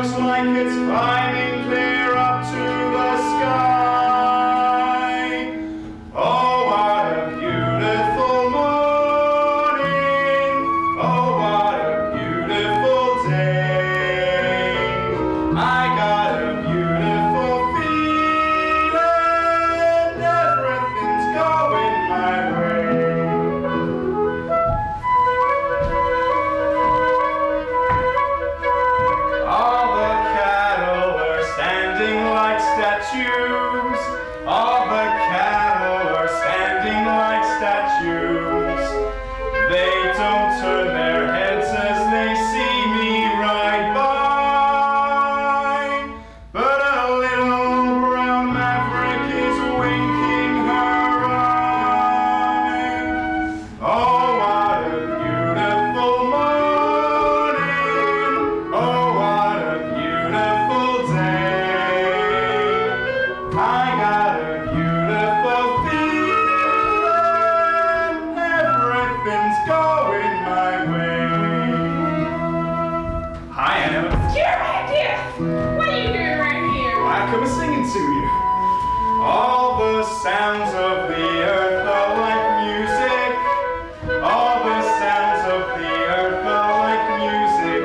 looks like it's climbing clear up to the sky. Oh, what a beautiful morning. Oh, what a beautiful day. I got a beautiful feeling. Everything's going my way. All the cattle are standing like statues. All the cattle are standing like statues. They don't turn their heads as they see me ride by. But a little brown maverick is winking her eye. Oh, what a beautiful morning. Oh, what a beautiful day. I got a beautiful feeling. Everything's going my way. Hi, Anna. Jerry, dear! What are you doing right here? I come singing to you. All the sounds of the earth are like music. All the sounds of the earth are like music.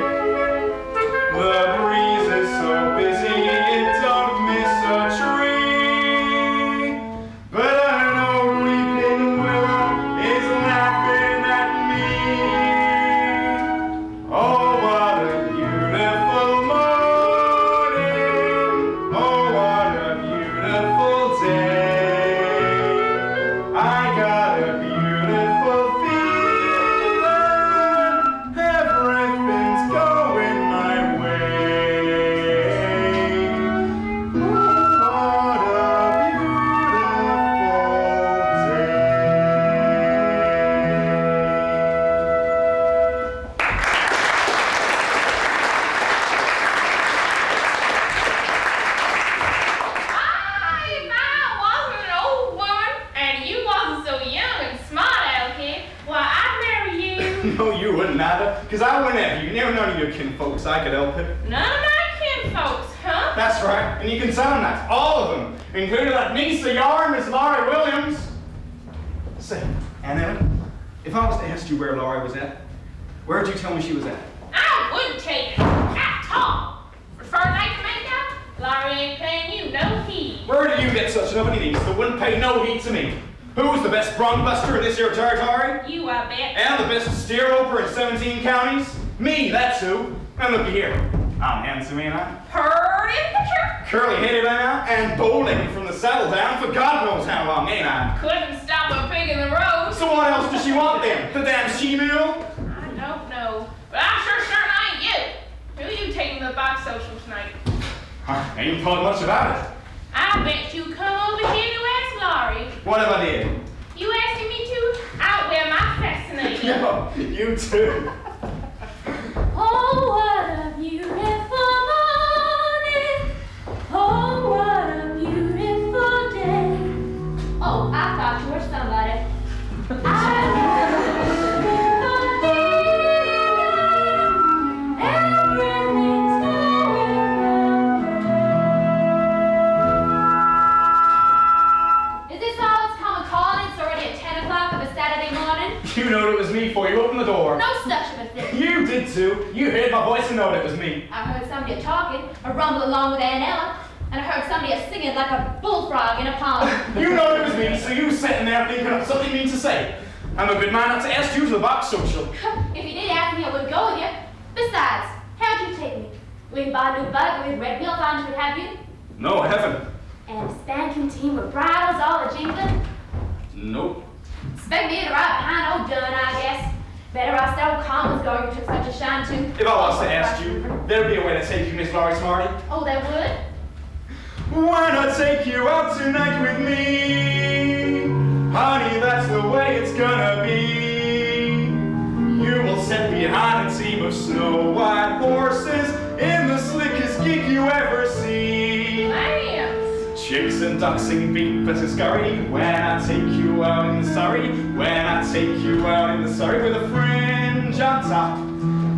The breeze is so busy it don't miss a tree. But an old weeping willow is laughing at me. Oh, what a beautiful morning. Oh, what a beautiful day. I got a beautiful feeling. Everything's going my way. Oh, what a beautiful day. If I wasn't an old woman and you wasn't so young and smart, kid, why, I'd marry you. No, you wouldn't either, because I wouldn't have you. Never none of your kinfolks, I could help it. None of my kinfolks, huh? That's right, and you can tell them that, all of them, including that niece of yours, Miss Laurie Williams. Say, Anna, if I was to ask you where Laurie was at, where'd you tell me she was at? I wouldn't tell you at all. As far as I can make out, Laurie ain't paying you no heed. Where did you get such an ugly niece that wouldn't pay no heed to me? Who's the best bronc buster in this here territory? You, I bet. And the best steer roper in 17 counties? Me, that's who. And look here, I'm handsome, ain't I? Purdy picture. Curly-headed now, and bowling from the saddle down for God knows how long, ain't I? Couldn't stop a pig in the road. So what else does she want then? The damn she-mule? I don't know, but I'm sure certain I ain't you. Who you taking to the box social tonight? I ain't thought much about it. I bet you come over here to ask Laurie. What if I did? You asking me to outwear my fascination. Yo, you too. Oh, what a beautiful morning. Oh, what a beautiful day. Oh, I thought you were somebody. I everything's going well. Is this all it's come calling? It's already at 10 o'clock of a Saturday morning. You knowed it was me before you opened the door. No such of a thing. You did too. You heard my voice and knowed it was me. I heard somebody talking, a rumble along with Aunt Ella, and I heard somebody singing like a bullfrog in a pond. You know it was me, so you sitting there thinking of something mean to say. I'm a good man not to ask you to the box social. If you did ask me, I would go with you. Besides, how'd you take me? We bought a new buggy with red wheels on it, would have you? No, I haven't. And a spanking team with bridles all a jingling? Nope. Expect me to ride behind old Dunn, I guess. Better off that old Commons girl you took such a shine to. If I was to ask you, there'd be a way to take you, Miss Laurie Smarty. Oh, there would? Why not take you out tonight with me? Honey, that's the way it's gonna be. You will sit behind a team of snow-white horses in the slickest gig you ever see. Lambs! Chicks and ducks sing beat but scurry when I take you out in the Surrey. When I take you out in the Surrey with a fringe on top.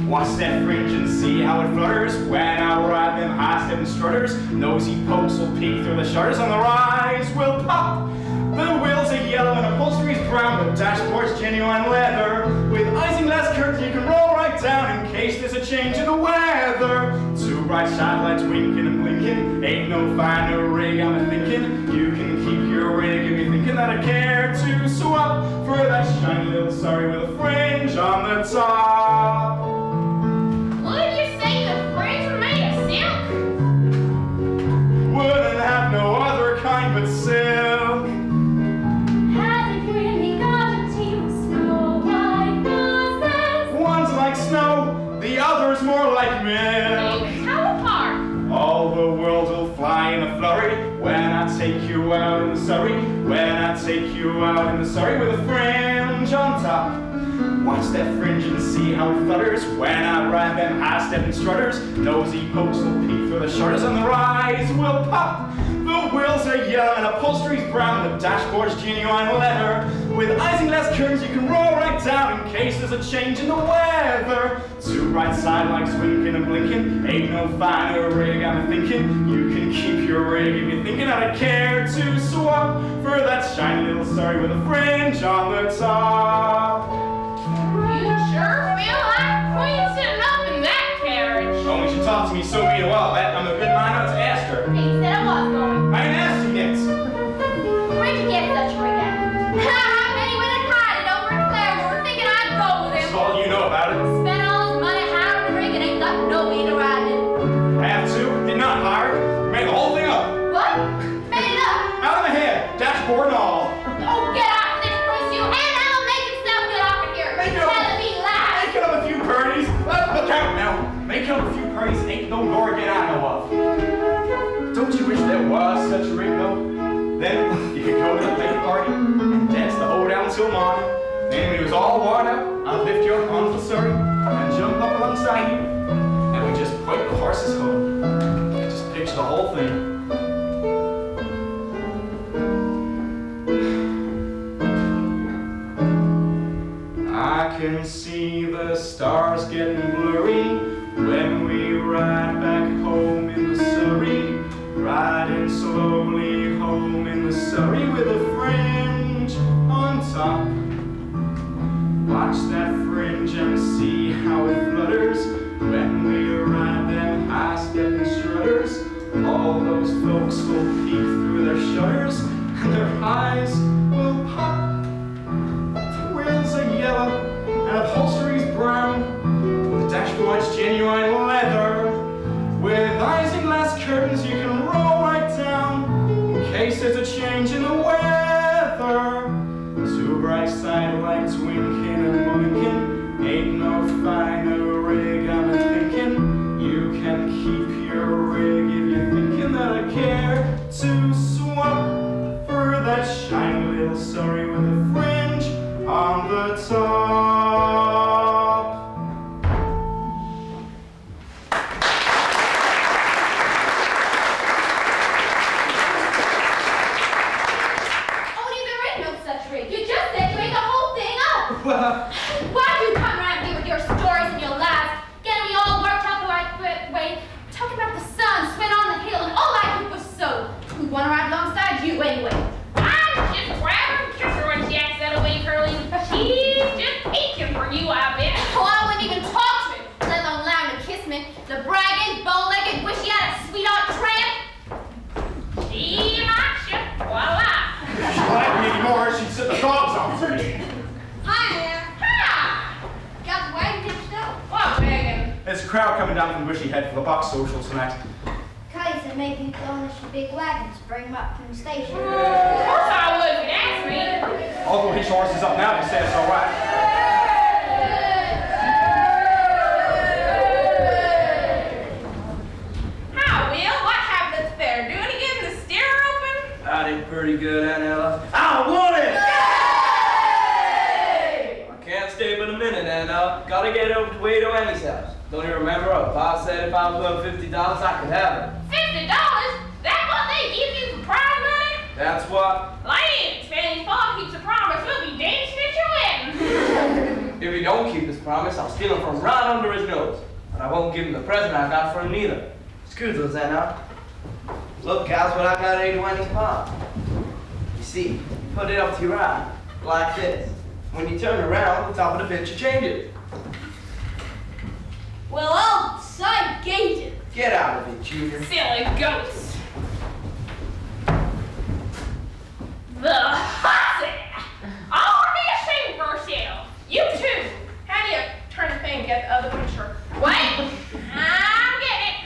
Watch that fringe and see how it flutters when I ride them high-stepping strutters. Nosy pokes will peek through the shutters, and the rise will pop. The wheels are yellow and upholstery's brown, the dashboard's genuine leather. With isinglass curtains you can roll right down in case there's a change in the weather. Two bright sidelights winking and blinking, ain't no finer rig I'm a-thinking. You can keep your rig if you're thinking that I care to swap for that shiny little sorry with a fringe on the top. Would you say the fringe were made of silk? Wouldn't have no other kind but silk. Has it really got a team of snow white noses? One's like snow, the other's more like milk. How apart? All the world will fly in a flurry when I take you out in the Surrey. When I take you out in the Surrey with a fringe on top. Watch that fringe and see how it flutters when I ride them high-stepping strutters. Nosy pokes will peek through the shutters and the rise will pop. The wheels are yellow and upholstery's brown, the dashboard's genuine leather. With isinglass curtains you can roll right down in case there's a change in the weather. Two bright sidelights winking and blinking, ain't no finer rig I'm thinking. You can keep your rig if you're thinking I'd care to swap for that shiny little sorry with a fringe on the top. You sure feel like queen sitting up in that carriage. Oh, when she talked to me so mean a while back, I'm a good mind not to ask her. He said I was going. I ain't asked you yet. Where'd you get such a rig at? Benny went and hid it over in Claremore, thinking I'd go with him. That's all you know about it. Spent all his money hiring a rig and ain't got no way to ride it. Have to. Did not hire. Made the whole thing up. What? Made it up? Out of my head. Dashboard and all. Oh, get off this place, you, and I'll make himself get off of here. Make it up. Telling me lies. Make up a few birdies. Look out now. Make up a few birdies ain't no Oregon I know of. Don't you wish there was such a rig though? Then you could go to the late party and dance the whole down till morning. Then when it was all worn out, I'd lift you up onto the Surrey and jump up alongside you, and we just put the horses home. And just picture the whole thing. I can see the stars getting blurry when we ride back home in the Surrey. Riding slowly home in the Surrey with a fringe on top. Watch that fringe and see how it flutters when we ride them high-stepping strutters. All those folks will peek through their shutters and their eyes will pop. The wheels are yellow and upholstery's brown, the dashboard's genuine leather. With isinglass curtains you can roll right down in case there's a change in the weather. Two bright sidelights winking and blinking, ain't no finer rig I'm a-thinking. You can keep your rig if you're thinking that I care to swap for that shiny little Surrey with a fringe on the top. Well, why'd you come around here with your stories and your lies, getting me all worked up the right way, talking about the sun, sweat on the hill, and all I did was so. Who'd want to ride alongside you anyway? I just grab her and kiss her when she acts that way, Curly. She's just aching for you, I bet. Oh, I wouldn't even talk to him, let alone allow him to kiss me. The bragging, bow-legged, wish he had a sweetheart tramp. She likes you. Voila. If she liked me anymore, she'd sit the dogs on for me. Hi there. Hi. Got the wagon hitched up? What wagon? There's a crowd coming down from Bushy Head for the box social tonight. Cuddy said maybe you'd go in some big wagons, bring them up from the station. Of course I would if you'd ask me. I'll go hitch horses up now if you say it's all right. How, Will? What happened up there? Doing again? The steer open? I did pretty good, Aunt Ella. I won it! I can't stay but a minute, Aunt Ella. Gotta get over to Wade Emmy's house. Don't you remember? Pa said if I was worth $50, I could have it. $50? That what they give you for prize money? That's what. Lance, Fanny's father keeps a promise. We'll be dancing at your wedding. If he don't keep his promise, I'll steal him from right under his nose. And I won't give him the present I got for him neither. It's Excuse us, now. Look, guys, what I got to do in this pot. You see, you put it up to your eye, like this. When you turn around, the top of the picture changes. Well, I'll side gauge it. Get out of it, Junior. Silly goats. The hussy! Oh, be ashamed for yourself. You too. How do you turn the thing and get the other picture? Wait, I'm getting it.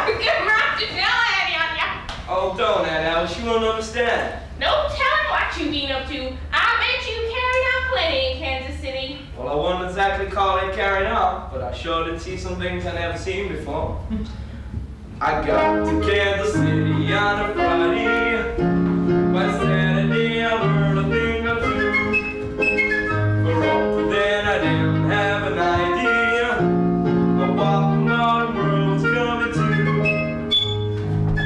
Good right to tell Annie on ya. Oh, don't, Aunt Alice. She won't understand. No telling what you been up to. I bet you carried out plenty in Kansas City. Well, I wouldn't exactly call it carrying on, but I sure did see some things I never seen before. I got to Kansas City on a Friday. By Saturday, I learned a thing or two. For up to then, I didn't have an idea of what the modern world's coming to.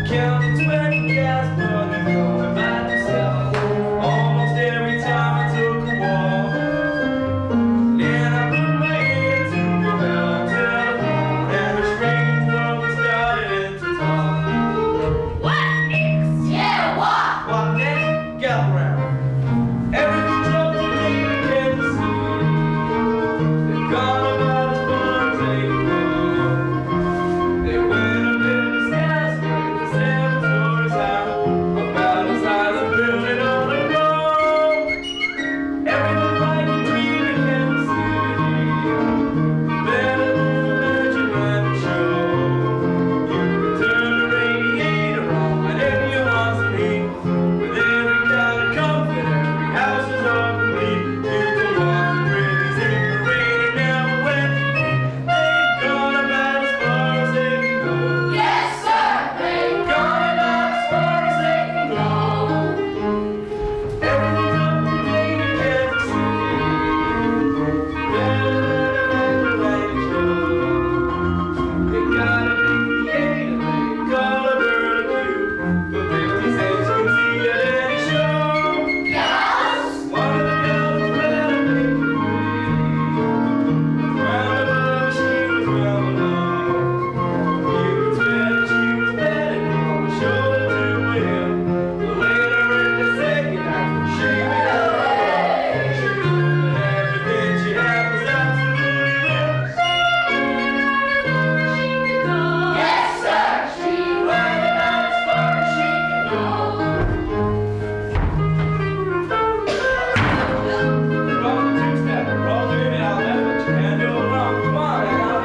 Counting 20 gas buttons going by myself almost every time I took a walk. Then I put my ear to the bell telephone and the strings of it started to talk. What next? Yeah, what? What next? Gather round. Everything's up to me in Kansas City. They've gone about as far as they can go. They went up in the skyscraper 7 stories high, about as high as a building on a road. Everyone's like a dream in Kansas City, better than the Magic Land show. You can turn the radiator on whenever you want to be, with every kind of comfort, every house is all complete. You can walk the bridges in the rain and never wet. They've gone about as far as they can go. Yes, sir. They've gone about as far as they can go. Everything's up to date in Kansas City, better than the Magic show. They got a big theater they call a barbecue, for 50 cents you can see at any show. Yes. One of the girls was better make you wait. Round above she was round below. You could swear that she was betting on the shoulder to him. But later in the second act, she went away. She knew that everything she had was absolutely real. Yes, sir. She Right about as far as she can go. Roll the two-step, roll through it, I'll never let your hand go wrong. Come on, Al.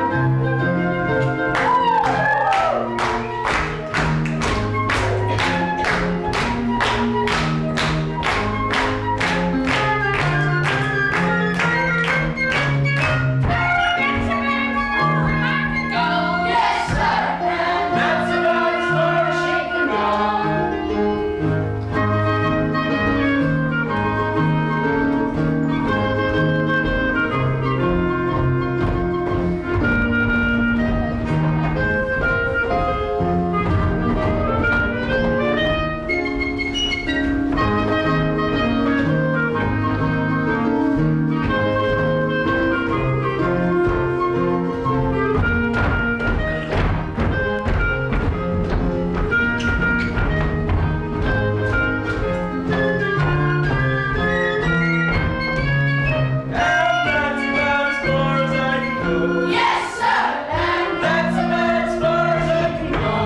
Yes, sir. That's about as far as she can go. And that's about as far as I can go. Yes, sir. That's about as far as I can go.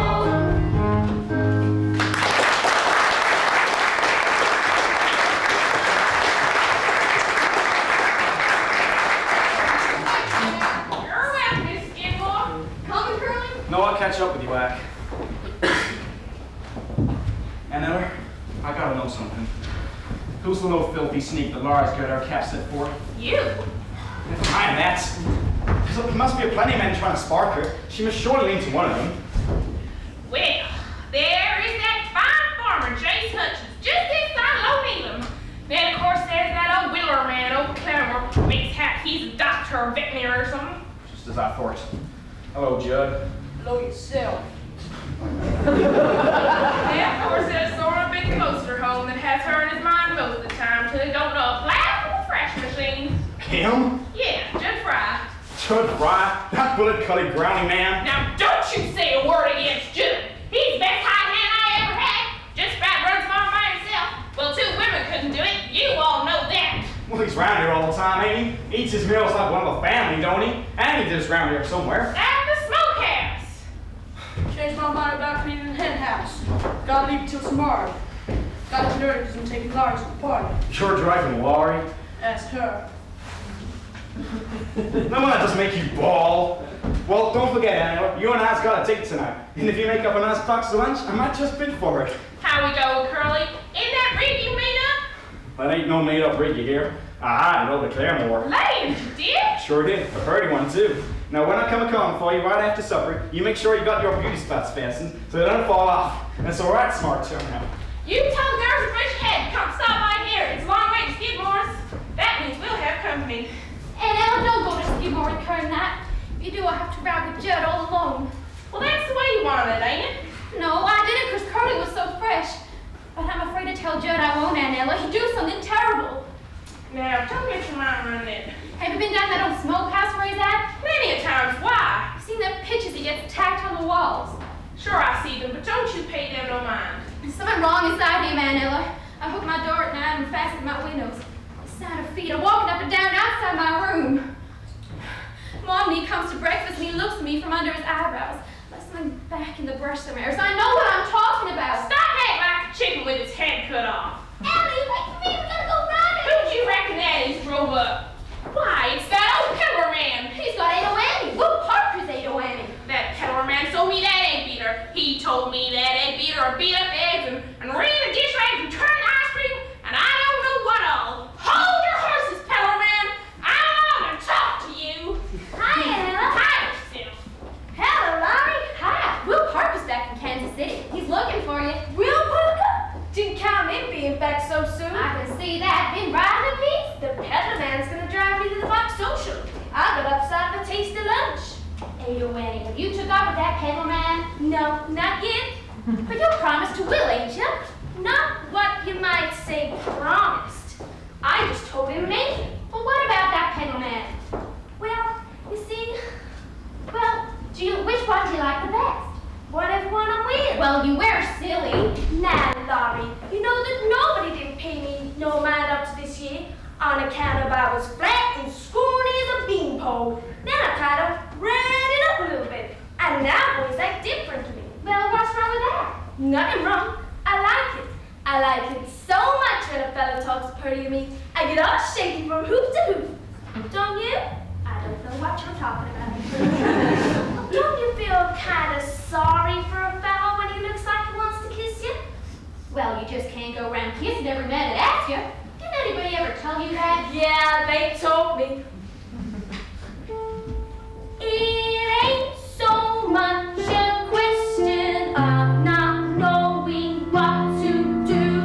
You're welcome, Miss Skidmore. Coming, Curly? No, I'll catch up with you, Wack. And Ella, I gotta know something. Who's the little filthy sneak that Laura's got our cap set for? You? Never mind that. There must be a plenty of men trying to spark her. She must surely lean to one of them. Well, there is that fine farmer, Jace Hutchins, just inside Low Needham. Then, of course, there's that old Wheeler man, old Clemmer, makes hat he's a doctor or veterinary or something. Just as I thought. Hello, Judd. Hello yourself. And, of course, there's sort of a big poster home that has her in his mind most of the time, because they don't know a blast from a fresh machine. Him? Yeah, Judge Fry. Judge Fry? That bullet-cutted growling man? Now don't you say a word against Judd. He's the best hired hand I ever had. Just about runs farm by himself. Well, 2 women couldn't do it. You all know that. Well, he's round here all the time, ain't he? Eats his meals like one of a family, don't he? And he lives round here somewhere. At the smokehouse. Changed my mind about cleaning the hen house. Gotta leave it till tomorrow. Got to learn because I'm taking Laurie to the party. You're driving Laurie? Ask her. No one just make you bawl. Well, don't forget, Anna, you and I's got a date tonight. And if you make up a nice box of lunch, I might just bid for it. How we go, Curly? Ain't that rig you made up? That ain't no made-up rig, you hear? I know the Claremore. Land, you did? Sure did. A pretty one, too. Now, when I come a-calling for you right after supper, you make sure you got your beauty spots fastened so they don't fall off. And it's all right, smart too now. You tell the girls at Bushhead to come stop by here. It's a long way to Skidmore's. That means we'll have company. And Ella, don't go to Skidmore and Kern that. If you do, I'll have to ride with Judd all alone. Well, that's the way you wanted it, ain't it? No, I didn't because Curly was so fresh. But I'm afraid to tell Judd I won't, Aunt Ella. He'd do something terrible. Now, don't get your mind running it. Have you been down that old smokehouse where he's at? Plenty of times. Why? I've seen them pictures he gets tacked on the walls. Sure, I see them, but don't you pay them no mind. There's something wrong inside him, Aunt Ella. I hooked my door at night and fastened my windows. The sound of feet are walking up and down outside my room. Mommy comes to breakfast and he looks at me from under his eyebrows. Like something back in the brush somewhere, so I know what I'm talking about. Stop acting like a chicken with its head cut off. Ellie, wait for me, we gotta go running. Who'd you reckon that is drove up? Why, it's that old Kettler man. He's got Ada Whammy. Will Parker's Ada Whammy. That Kettler man sold me that egg beater. He told me that egg beater would beat up eggs and ran a dish rag and turn ice cream, and I don't know what all. Hold your horses, Kettler man. I want to talk to you. Hi, Ella. Hi yourself. Hello, Laurie. Hi. Will Parker's back in Kansas City. He's looking for you. Will Parker? Didn't count him being back so soon. I can see that. Been riding a piece? The peddler man's gonna drive me to the box social. I got upside the taste of lunch. Ada Whammy, have you took off with that peddler man? No, not yet. But you'll promise to Will, ain't you? Not what you might say promised. I just told him maybe. Well, what about that peddler man? Well, you see, Which one do you like the best? whatever one I'm with. Well, you were silly. Nah, Laurie, you know that nobody didn't pay me no mind up to this year on account of I was flat and scrawny as a beanpole. Then I tried to round it up a little bit, and now boys act different to me. Well, what's wrong with that? Nothing wrong. I like it. I like it so much when a fella talks pretty to me. I get all shaky from hoop to hoop. Don't you? I don't know what you're talking about. Don't you feel kind of sorry for a fella when he looks like he wants to kiss you? Well, you just can't go around kissing every man that asks you. Didn't anybody ever tell you that? Yeah, they told me. It ain't so much a question of not knowing what to do.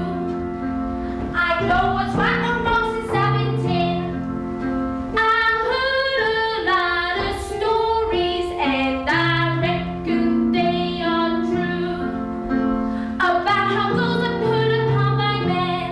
I know what's right or wrong since I've been 10. I've heard a lot of stories and I reckon they are true about how girls are put upon by men.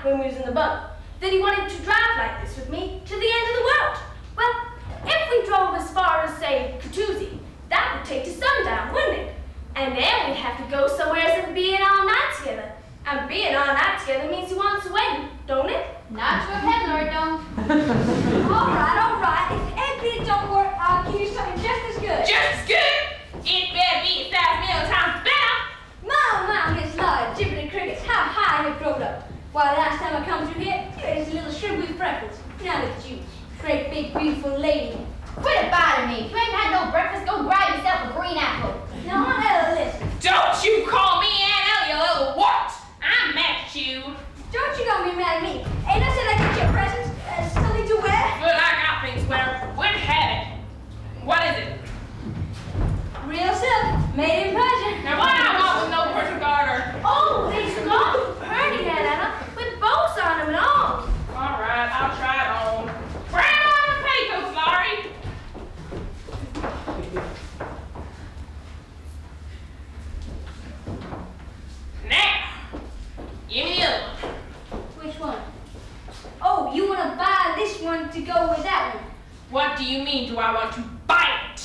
when we was in the buggy that he wanted to drive like this with me to the end of the world. Well, if we drove as far as, say, Katuzi, that would take to sundown, wouldn't it? And then we'd have to go somewhere and being all night together. And being all night together means he wants a wedding, don't it? Not to a peddler, it don't. All right. If everything don't work, I'll give you something just as good. Just as good. It better be 1,000 million times better. My, Miss Lloyd, jibbity crickets, how high you growed up. Why, last time I come through here, you had just a little shrimp with freckles. Now look at you, great big beautiful lady. Quit biting me. If you ain't had no breakfast, go grab yourself a green apple. Now, Aunt Ella, listen. Don't you call me Aunt Ellie, you little what? I'm mad at you. Don't you gonna be mad at me? Ain't I said I get you a present? Something to wear? But I got things to wear. Where'd you have it? What is it? Real silk, made in Persia. Now what I want with no Persian garter? Oh, these long, pretty, Anna, with bows on them and all. All right, I'll try it on. Grab on the petticoats, Laurie. Now, give me the other one. Which one? Oh, you wanna buy this one to go with that one? What do you mean, do I want to buy it?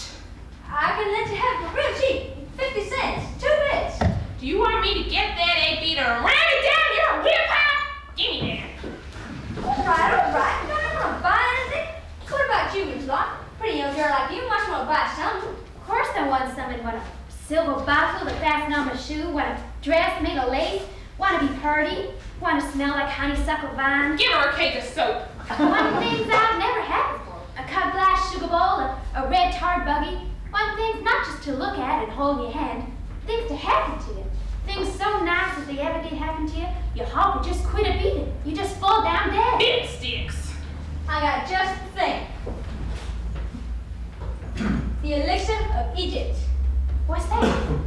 I can let you have it real cheap. 50 cents, 2 bits. Do you want me to get that 8-beater and ram it down your wheelpipe? Give me that. All right. You're not gonna buy anything? What about you, Miss Locke? Pretty young girl like you must wanna buy something. Of course I want something. Want a silver buckle to fasten on my shoe. Want a dress made of lace. Want to be pretty. Want to smell like honeysuckle vine. Give her a cake of soap. One things I've never had before. A cut glass sugar bowl, a red tar buggy. One thing's not just to look at and hold in your hand. Things to happen to you. Things so nice if they ever did happen to you, your heart would just quit a beating. You just fall down dead. Bit sticks. I got just the thing. The elixir of Egypt. What's that?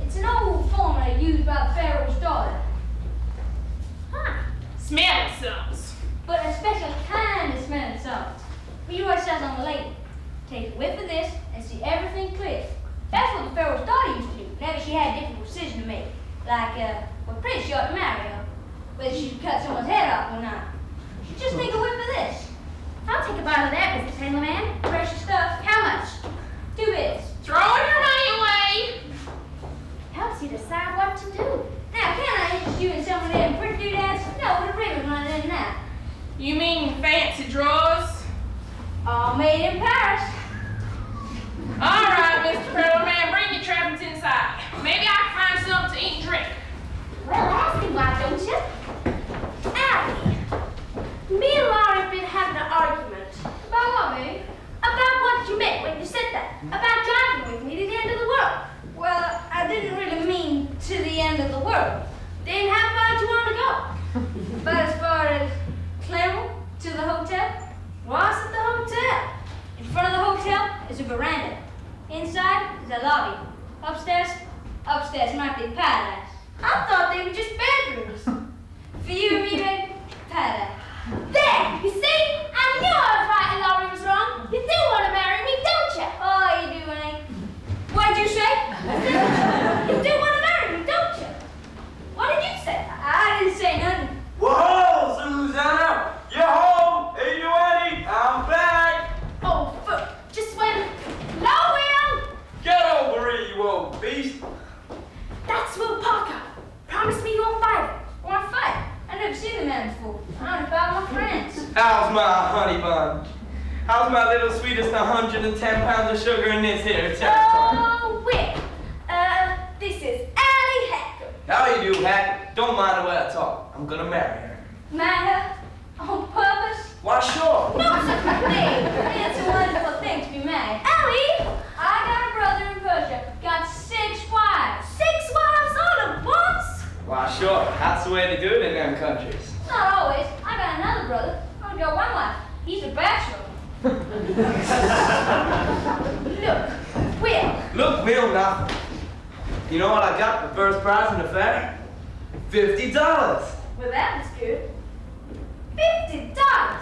It's an old formula used by the Pharaoh's daughter, Huh. Smelling salts. but a special kind of smelling salts. Read what it says on the label. Take a whiff of this and see everything clear. That's what the Pharaoh's daughter used to do whenever she had a difficult decision to make. Like, what prince she ought to marry, or whether she should cut someone's head off or not. She'd just take a whiff of this. I'll take a bite of that, Mr. Tangleman. Precious stuff. How much? 2 bits. Throwing your money away. Helps you decide what to do. Now, can I interest you in some of them pretty doodads? No, with a ring on it and that. You mean fancy drawers? All made in Paris. All right, Mr. Pearl Man, bring your trappings inside. Maybe I can find something to eat and drink. Well, ask me why, don't you? Allie, me and Laurie have been having an argument. About what, babe? About what you meant when you said that. About driving with me to the end of the world. Well, I didn't really mean to the end of the world. Then how far do you want to go? But as far as Claremont to the hotel, What's at the hotel? in front of the hotel is a veranda. Inside is a lobby. Upstairs might be paradise. I thought they were just bedrooms. For you and me, babe, paradise. There! You see? I knew I was right and Laurie was wrong. You do want to marry me, don't you? Oh, you do, Annie. What'd you say? You do want to marry me, don't you? What did you say? I didn't say nothing. Whoa, Susanna! You home? Hey, you Annie? I'm back! Oh, just when... Low Will! Get over here, you old beast! That's Will Parker. Promise me you won't fight him. Want to fight? I've never seen the man before. I only found my friends. How's my honey bun? How's my little sweetest 110 pounds of sugar in this here territory? Oh, Will. This is Allie Hacker. How you do, Hack? Don't mind the way I talk. I'm gonna marry her. Marry on purpose? Why, sure. No such thing. It's a wonderful thing to be married. Allie! I got a brother in Persia. Got 6 wives. 6 wives all at once? Why, sure. That's the way they do it in them countries. Not always. I got another brother. Only got 1 wife. He's a bachelor. Look, Will. Look, Will, now. You know what I got for first prize in the fair? $50. Well, that was good. $50.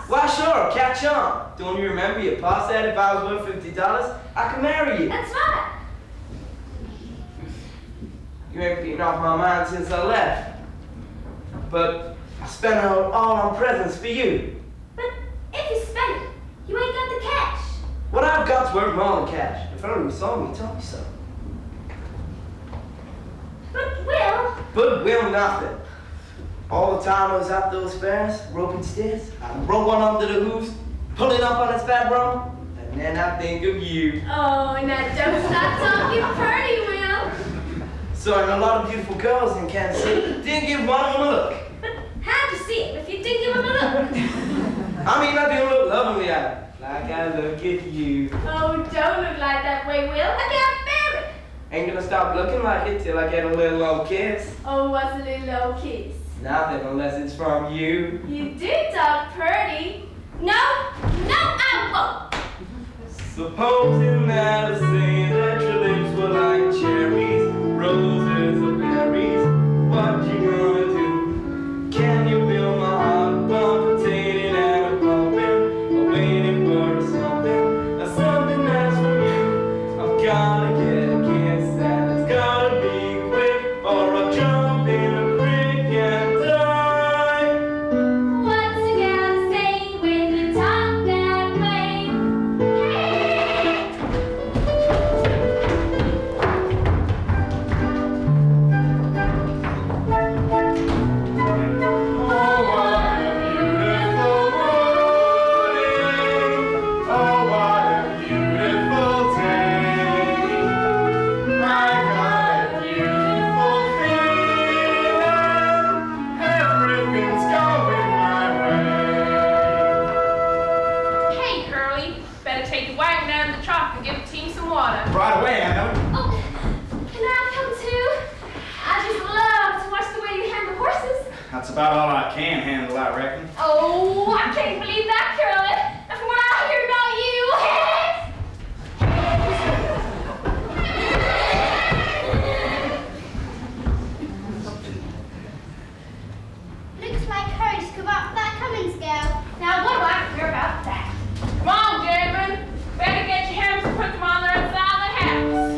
Why, sure, catch on. Don't you remember your pa said if I was worth $50, I could marry you? That's right. You ain't been off my mind since I left. But I spent it all on presents for you. But if you spend it, you ain't got the cash. What I've got's worth more than cash. If only you saw me, tell me so. But Will nothing. All the time I was out those fairs, roping steers, I'd roll one under the hooves, pull it up on its fat rump, and then I think of you. Oh, now don't stop talking pretty, Will. So and a lot of beautiful girls in Kansas City didn't give one of them a look. But how'd you see it if you didn't give him a look? I mean, I didn't look lovingly at it, like I look at you. Oh, don't look like that way, Will. I can't bear it. Ain't gonna stop looking like it till I get a little old kiss. Oh, what's a little old kiss? Nothing unless it's from you. You do talk pretty. No, I won't. Supposing that I say that your lips were like cherries, roses or berries, what you gonna do? Can you feel my heart palpitating and a pumping, or waiting for something that's from you? I've gotta get a kiss and it's gotta be quick, or I'll jump in a creek and die. What's you gotta say when you talk that way? Oh, what a beautiful morning. Oh, what a beautiful day. I got a beautiful feeling. Everything's going my way. Hey, Curly, better take the wagon out of the trough and give the team some water. Right away, Anna. Oh, can I come too? I just love to watch the way you handle horses. That's about all I can handle, I reckon. Oh, I can't believe that, Curly. That's what I hear about you. Looks like Curry's come up that Cummins girl. Now, what do I hear about that? Come on, gentlemen. Better get your hammers and put them on the other side of the house.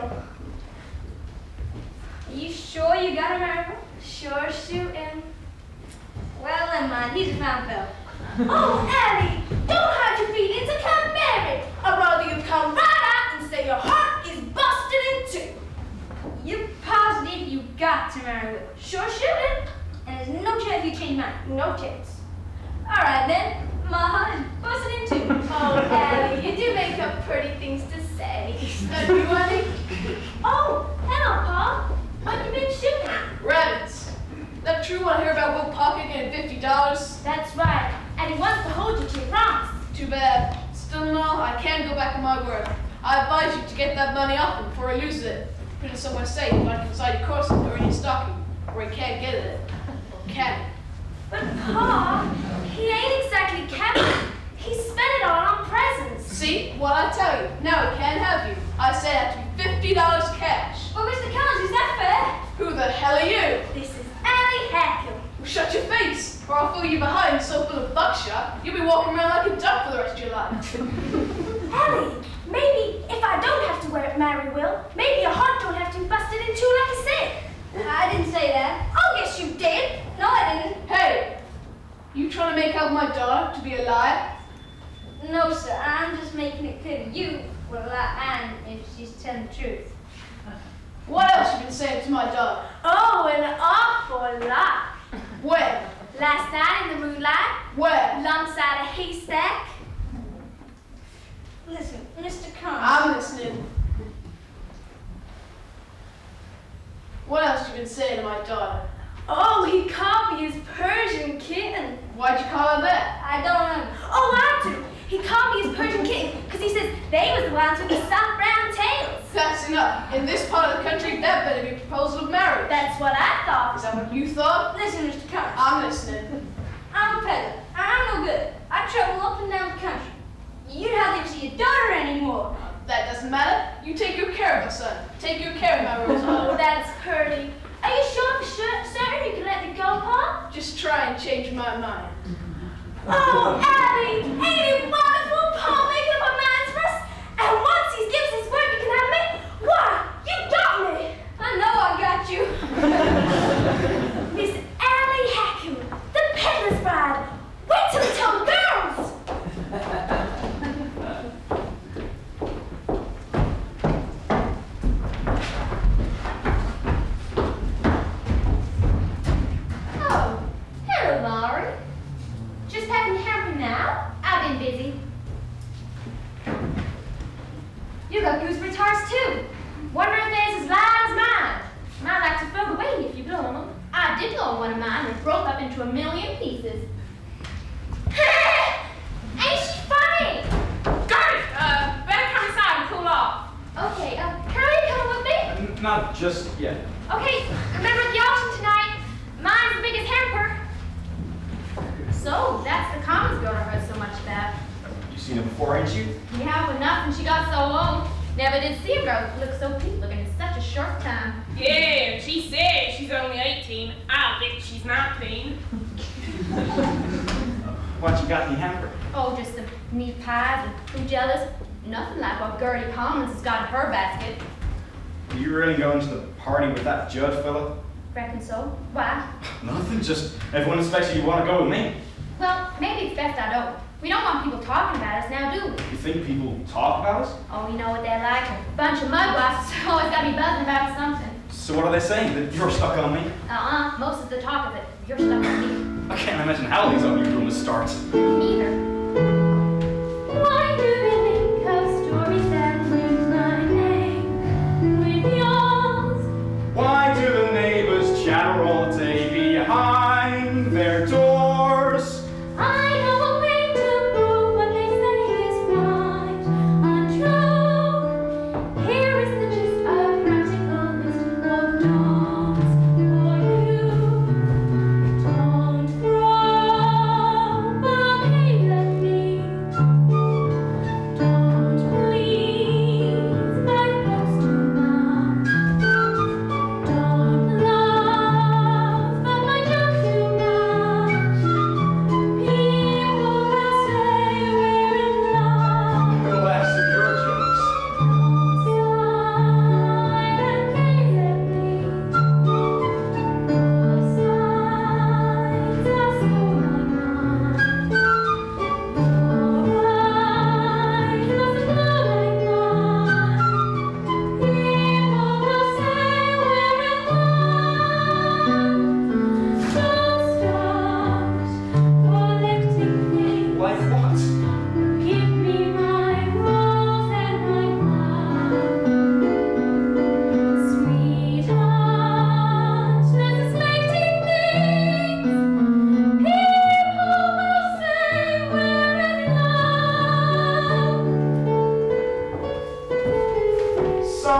Bill. Are you sure you got him, Mary? Sure shooting. Well, never mind. He's a fine fellow. Oh, Ellie, don't hide your feelings. I can't bear it. I'd rather you come right out and say your heart is busted in two. You positive you got to marry Will? Sure shooting. And there's no chance you change mine. No chance. All right, then. My heart is busted in two. Oh, Ellie, you do make up pretty things to say. You, Ellie? Oh, hello, Pa. What you been shooting? Rabbits. That true what I hear about Will Pocket getting $50? That's right. And he wants to hold you to your promise. Too bad. Still no, I can't go back on my word. I advise you to get that money off him before he loses it. Put it somewhere safe, like inside your corset or in your stocking, where he can't get it. Or can he? But Pa, he ain't exactly kept it. He spent it all on presents. See? What I tell you. Now he can't have you. I say that to be $50 cash. Well, Mr. Collins, is that fair? Who the hell are you? This is Ellie Hackle. Well, shut your face, or I'll fill you behind so full of buckshot, you'll be walking around like a duck for the rest of your life. Ellie, maybe if I don't have to marry Will, maybe your heart don't have to be busted in two like I said. I didn't say that. Oh, yes you did. No, I didn't. Hey, you trying to make out my daughter to be a liar? No, sir. I'm just making it clear to you will lie Anne if she's telling the truth. What else you been saying to my daughter? Oh, an awful lot. Where? Last night in the moonlight, Where? alongside a haystack. Listen, Mr. Collins. I'm listening. What else you been saying to my daughter? Oh, he called me his Persian kitten. Why'd you call her that? I don't remember. Oh, I do. He called me his Persian kitten because he says they was the ones with the soft brown tails. That's enough. In this part of the country, that better be a proposal of marriage. That's what I Is thought. that what you thought? Listen, Mr. Collins. I'm listening. I'm a peddler. I'm no good. I travel up and down the country. You'd hardly ever see your daughter anymore. That doesn't matter. You take good care of my son. Take good care of my Oh, Rosebud. that's pretty. Are you sure for certain you can let me go, Pa? Just try and change my mind. Oh, Abby, ain't it wonderful? Pa making up our minds for us. And once he gives his word you can have me, why, you got me. I know I got you. Miss Ellie Hackle, the peddler's bride. Wait till I tell the girls. Oh, hello, Laurie. Just packing the hamper now? I've been busy. You got gooseberry tarts too. Wonder if theirs as light as mine. Might like to float away if you blow on them. I did blow on one of mine and it broke up into a million pieces. Ain't she funny? Gertie, better come inside and cool off. Okay, Curly, coming with me? Not just yet. Okay, remember at the auction tonight? Mine's the biggest hamper. So, that's the Commons girl I heard so much about. You seen her before, ain't you? Yeah, but not since she got so old. Never did see a girl look so cute looking in such a short time. Yeah, she says she's only 18. I bet she's 19. What you got in the hamper? Oh, just some meat pies and fruit jellies. Nothing like what Gertie Commons has got in her basket. Are you really going to the party with that Judd fella? Reckon so? Why? Nothing, just everyone expects you want to go with me. Well, maybe it's best I don't. We don't want people talking about us now, do we? You think people talk about us? Oh, you know what they're like. A bunch of mudwasps always got me buzzing about something. So what are they saying? That you're stuck on me? Most of the talk of it. You're stuck on I can't imagine how these ugly rumors start. me. Neither. Why do they make up stories that link my name with yours? Why do the neighbors chatter all day behind their doors? I know a way to prove what they say is right, untrue. Here is the gist of practical list of don'ts for you. Don't throw a bouquet that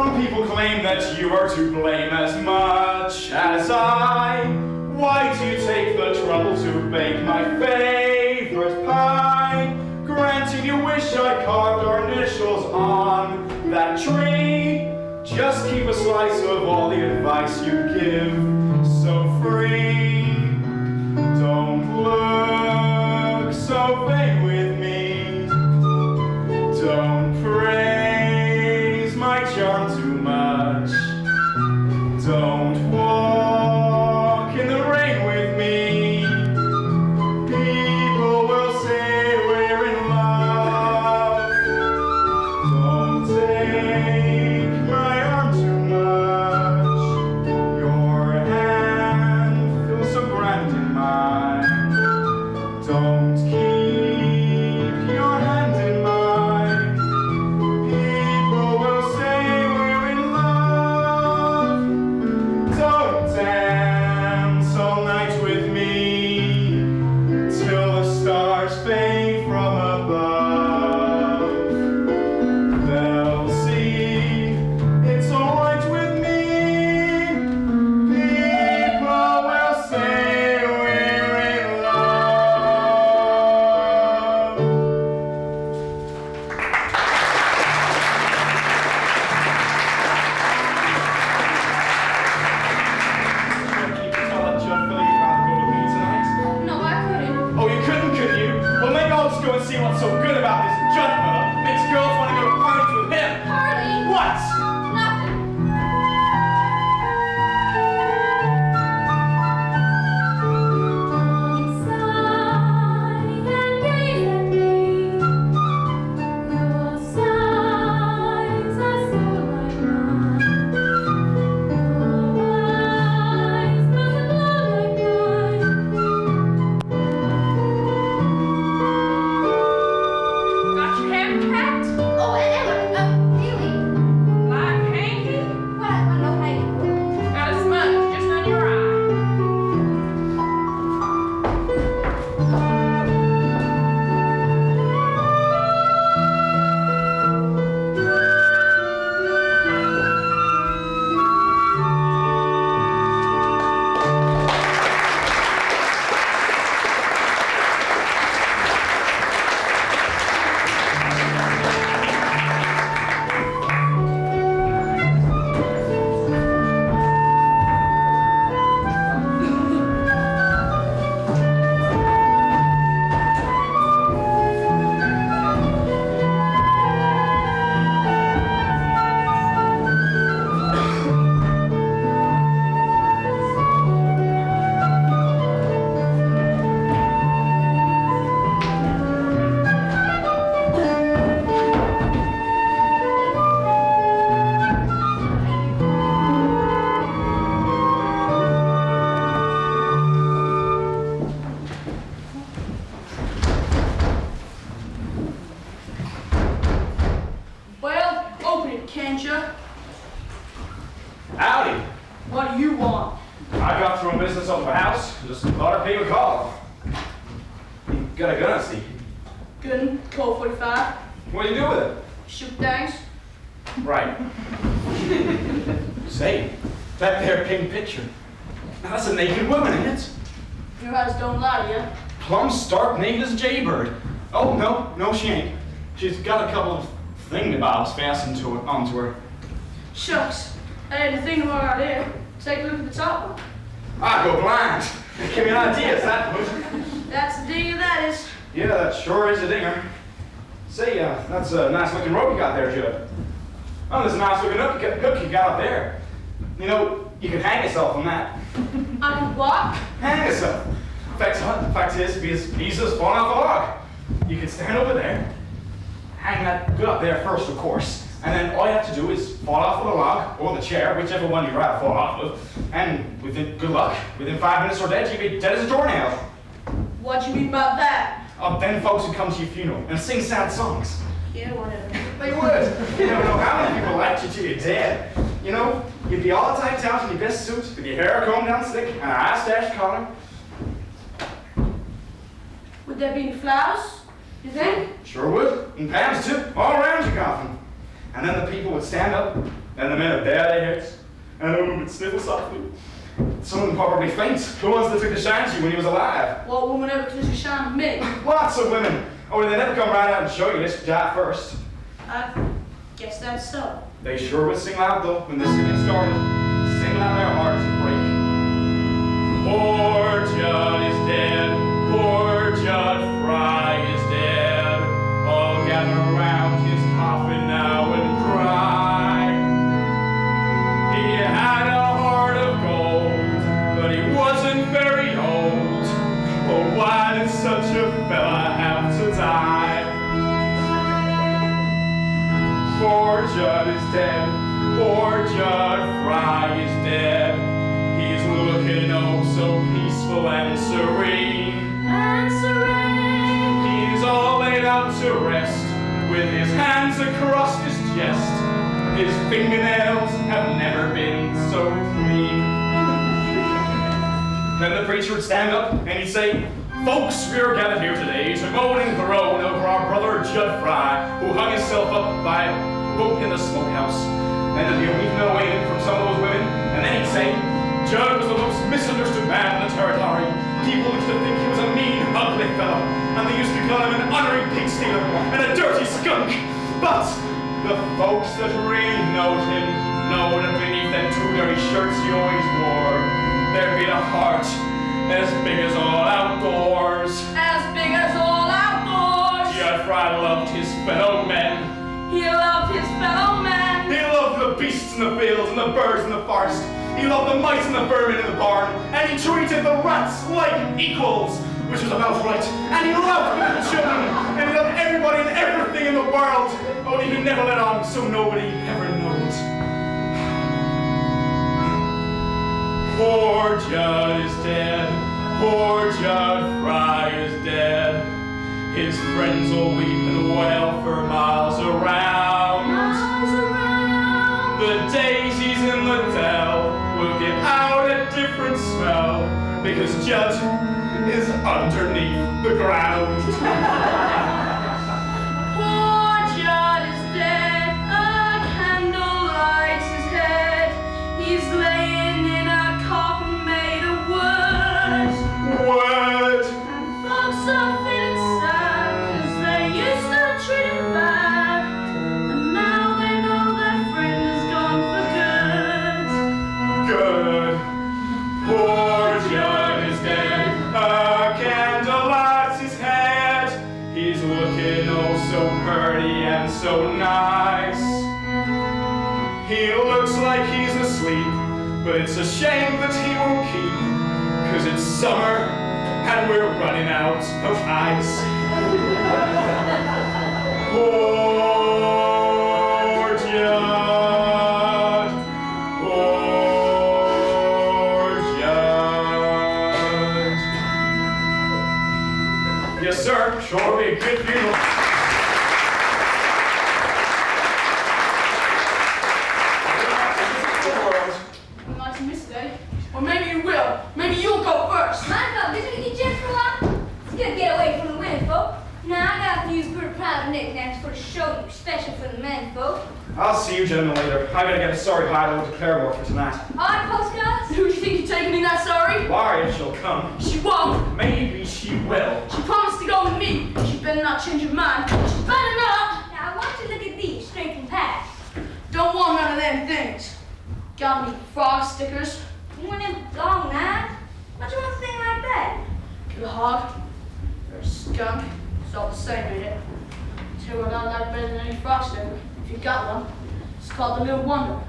Some people claim that you are to blame as much as I. Why do you take the trouble to bake my favorite pie? Granting you wish I carved our initials on that tree. Just keep a slice of all the advice you give so free. Don't look so vain with me. Don't praise my charm too much. Don't walk in the rain with me. People will say we're in love. Don't take my arm too much. Your hand feels so grand in mine. Don't keep your hand in mine. People will say we're in love. Don't dance all night with me till the stars fade from above. They'll see it's all right with me. People will say we're in love. Can you tell that John Philly you'd rather go to me tonight? No, I couldn't. Oh, you couldn't you? Well, maybe I'll just go and see what's so good about this Judd fella. Makes girls want to go to parties with him. Harley. What? Nothing. Got your hair packed? Oh, and Emma, Haley. Like hanky? What? No, Haley. Got a smudge just on your eye. Well, open it, can't you? Howdy. What do you want? I got through business over the house. Just thought I'd pay you a call. You got a gun, I see. Good. Colt 45. What do you do with it? Shoot things. Right. Say, that there pink picture. Now that's a naked woman, ain't it? Your eyes don't lie to you. Plumb stark naked as a jaybird. Oh, no, she ain't. She's got a couple of thingamabobs fastened onto her. Shucks. That ain't a thing about out there. Take a look at the top one. I go blind. Give me an idea, is that what? That's the dinger, that is. Yeah, that sure is a dinger. Say, that's a nice looking rope you got there, Judd. Oh, there's a nice looking hook you got up there. You know, you can hang yourself on that. I can walk. Hang yourself. Fact is, it'd be as easy as falling off a log. You can stand over there, hang that hook up there first, of course, and then all you have to do is fall off of the log or the chair, whichever one you'd rather fall off of, and good luck, within 5 minutes or dead, you'd be dead as a doornail. What you mean by that? Then folks would come to your funeral and sing sad songs. Yeah, whatever. They would. You don't know how many people liked you till you're dead. You know, you'd be all typed out in your best suit, with your hair combed down slick, and a high-stashed collar. Would there be any flowers? You think? Sure would. And pans too, all around your coffin. And then the people would stand up, And the men are barely hurt, and the women sniffle softly. Some of them probably faint. The ones that took the shine to you when he was alive. What woman ever took a shine with me? Lots of women. Only they never come right out and show you this die first. I guess that's so. They sure would sing loud though when the singing started. Sing loud their hearts would break. Poor Judd is dead. Poor Judd Fry is dead. All gather around his coffin now and cry. He had a heart of gold, but he wasn't very old. Oh, why did such a fella have to die? Poor Judd is dead. Poor Judd Fry is dead. He's looking oh so peaceful and serene. And serene. He's all laid out to rest, with his hands across his chest. His fingernails have never been so clean. Then the preacher would stand up and he'd say, "Folks, we are gathered here today to moan and groan over our brother Judd Fry, who hung himself up by a rope in the smokehouse." Then there'd be a weeping and wailing from some of those women, and then he'd say, "Judd was the most misunderstood man in the territory. People used to think he was a mean, ugly fellow, and they used to call him an unearned pig stealer and a dirty skunk. But the folks that really knowed him know that beneath them two dirty shirts he always wore, there beat a heart as big as all outdoors." As big as all outdoors. Judd Fry loved his fellow men. He loved his fellow men. He loved the beasts in the fields and the birds in the forest. He loved the mice and the vermin in the barn. And he treated the rats like equals, which was about right. And he loved little children. And he loved everybody and everything in the world. Only he never let on, so nobody ever knows. Poor Judd is dead. Poor Judd Fry is dead. His friends will weep and wail for miles around. Miles around. The daisies in the dell will give out a different smell because Judd is underneath the ground. Poor Judd is dead. A candle lights his head. He's laying in a coffin made of wood. What? And folks are feeling sad 'cause they used to treat him bad. And now they know their friend is gone for good. Good. Poor Judd is dead. A candle lights his head. He's looking oh so pretty and so nice. He looks like he's asleep, but it's a shame that he won't keep, 'cause it's summer and we're running out of ice. Poor Judd. Poor Judd. Yes, sir. Sure be a good funeral. Nice to miss today. Or maybe you will. Maybe you'll go first. Mind if I visit with you just for a while? It's good to get away from the women folk. Now, I got a few pretty private knickknacks for to show you, especially for the men folk. I'll see you gentlemen later. I gotta get a sorry hide over to Claremore for tonight. All right, postcards? Who do you think you're taking in that sorry? Why, if she'll come. She won't. Maybe she will. She promised to go with me. She better not change her mind. She better not. Now, I want you to look at these, straight from past. Don't want none of them things. Got any frog stickers? You want them long knives? What you want a thing like that? You're a hog. You're a skunk. It's all the same, ain't it? Tell you what I like better than any frog sticker. If you got one, it's called the Little Wonder.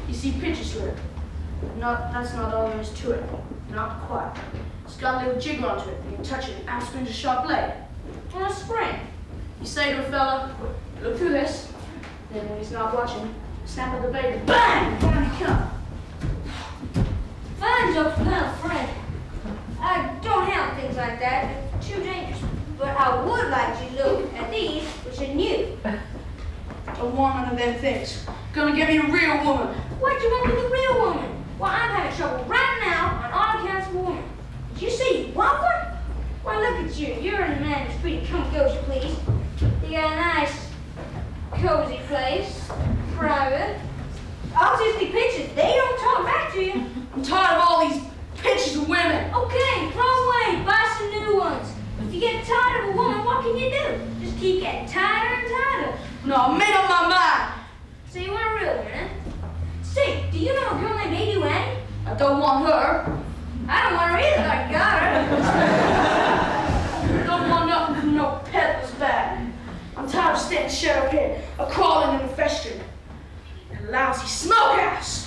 You see pictures with it. That's not all there is to it. Not quite. It's got a little jigger onto it. You can touch it and out springs a sharp blade. On a spring. You say to a fella, look through this. Then when he's not watching, snap at the blade and bang! Down you come. Fine jokes, but I'm afraid. I don't have things like that. They're too dangerous. But I would like you to look at these, which are new. Don't want none of them things. Gonna get me a real woman. What do you want with a real woman? Well, I'm having trouble right now on all accounts of a woman. Did you say you want one? Well, look at you. You're in a man who's pretty comfy, please. You got a nice, cozy place, private. Autistic pictures, they don't talk back to you. I'm tired of all these pictures of women. Okay, throw them away, buy some new ones. If you get tired of a woman, what can you do? Just keep getting tighter and tighter. No, I made up my mind. So you want a real one, huh? Say, do you know a girl named Lady Wang? I don't want her. I don't want her either, I got her. I don't want nothing from no peddler's bag. I'm tired of standing shut up here, a crawling in the festering. And lousy smokehouse.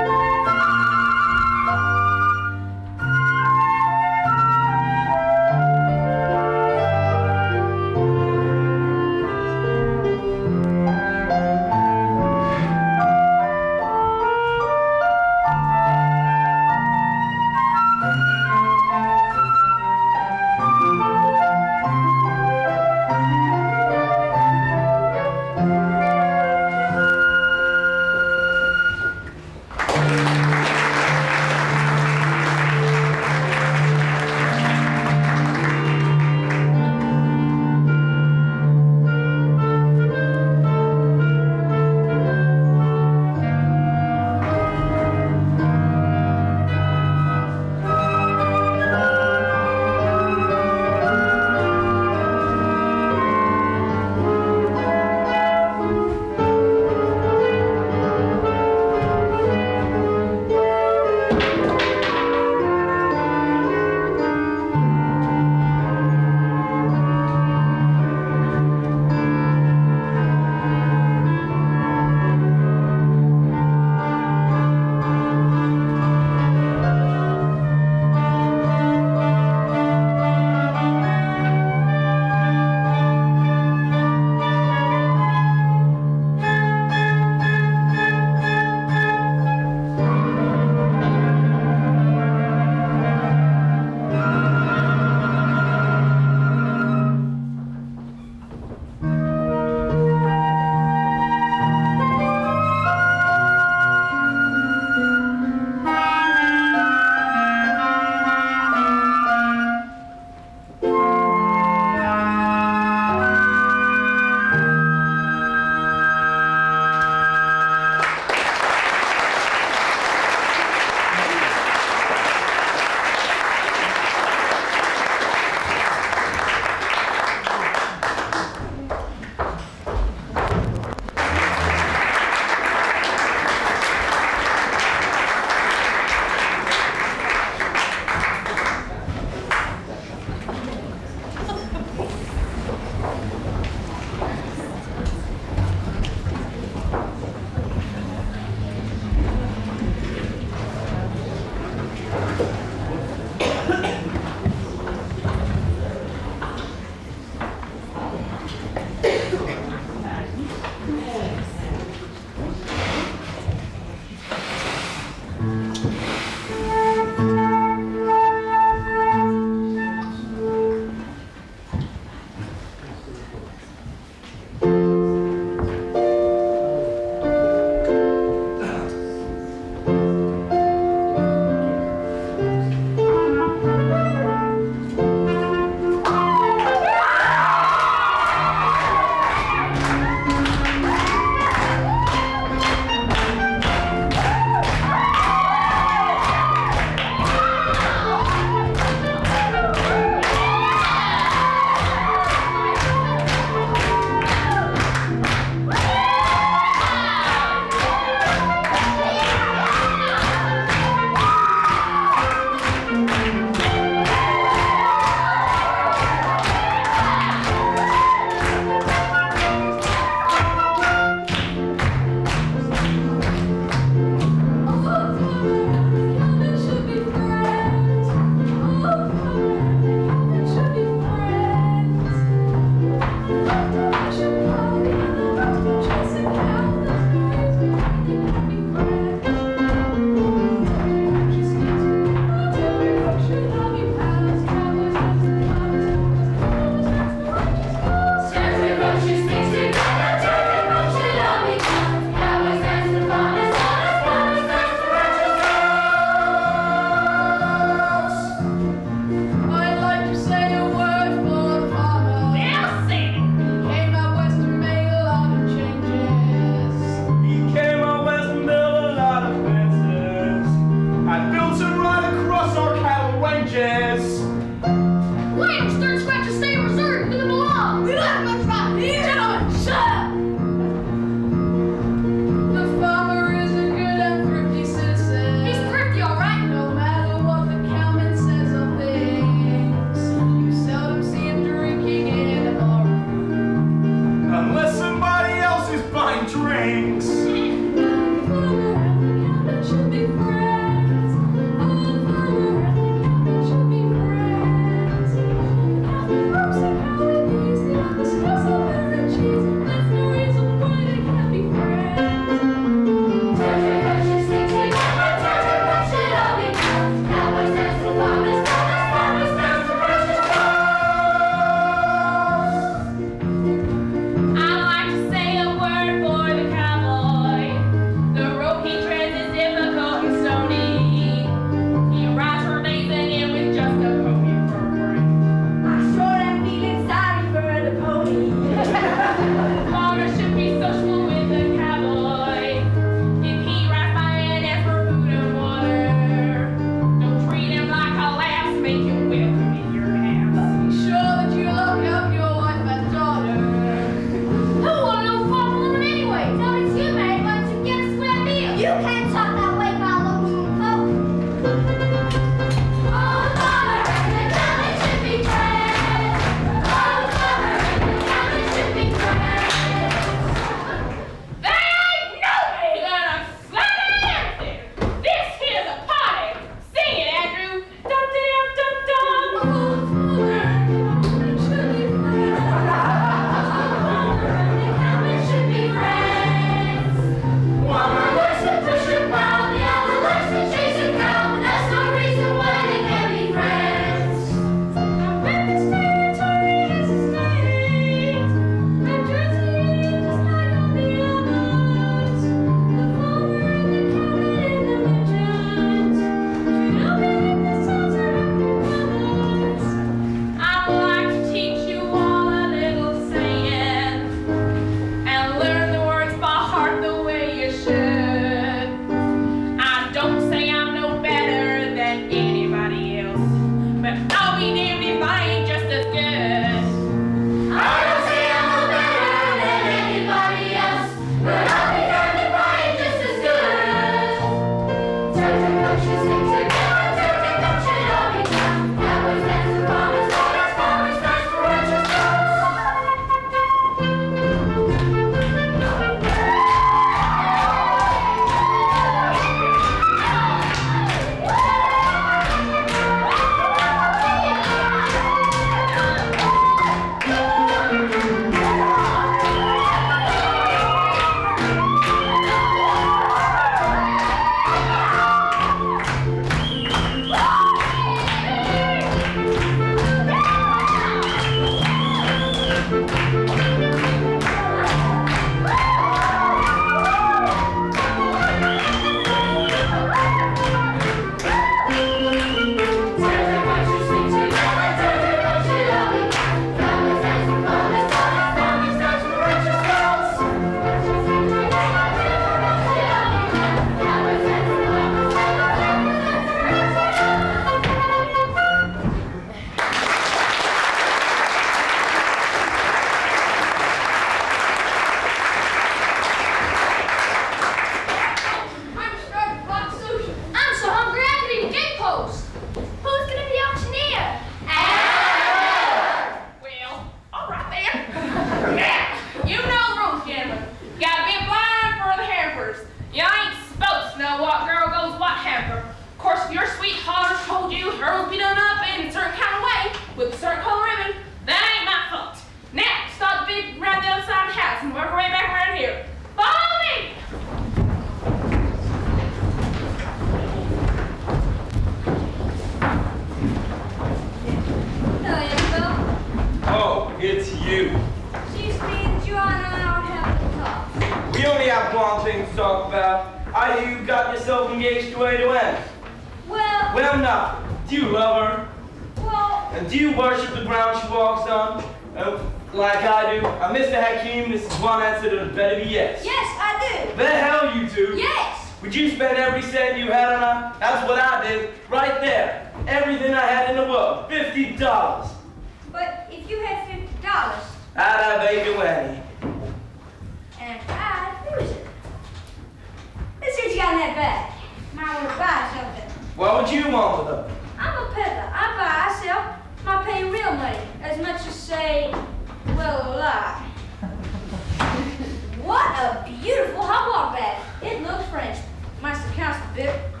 What a beautiful hot water bag. It looks French. Master Constable.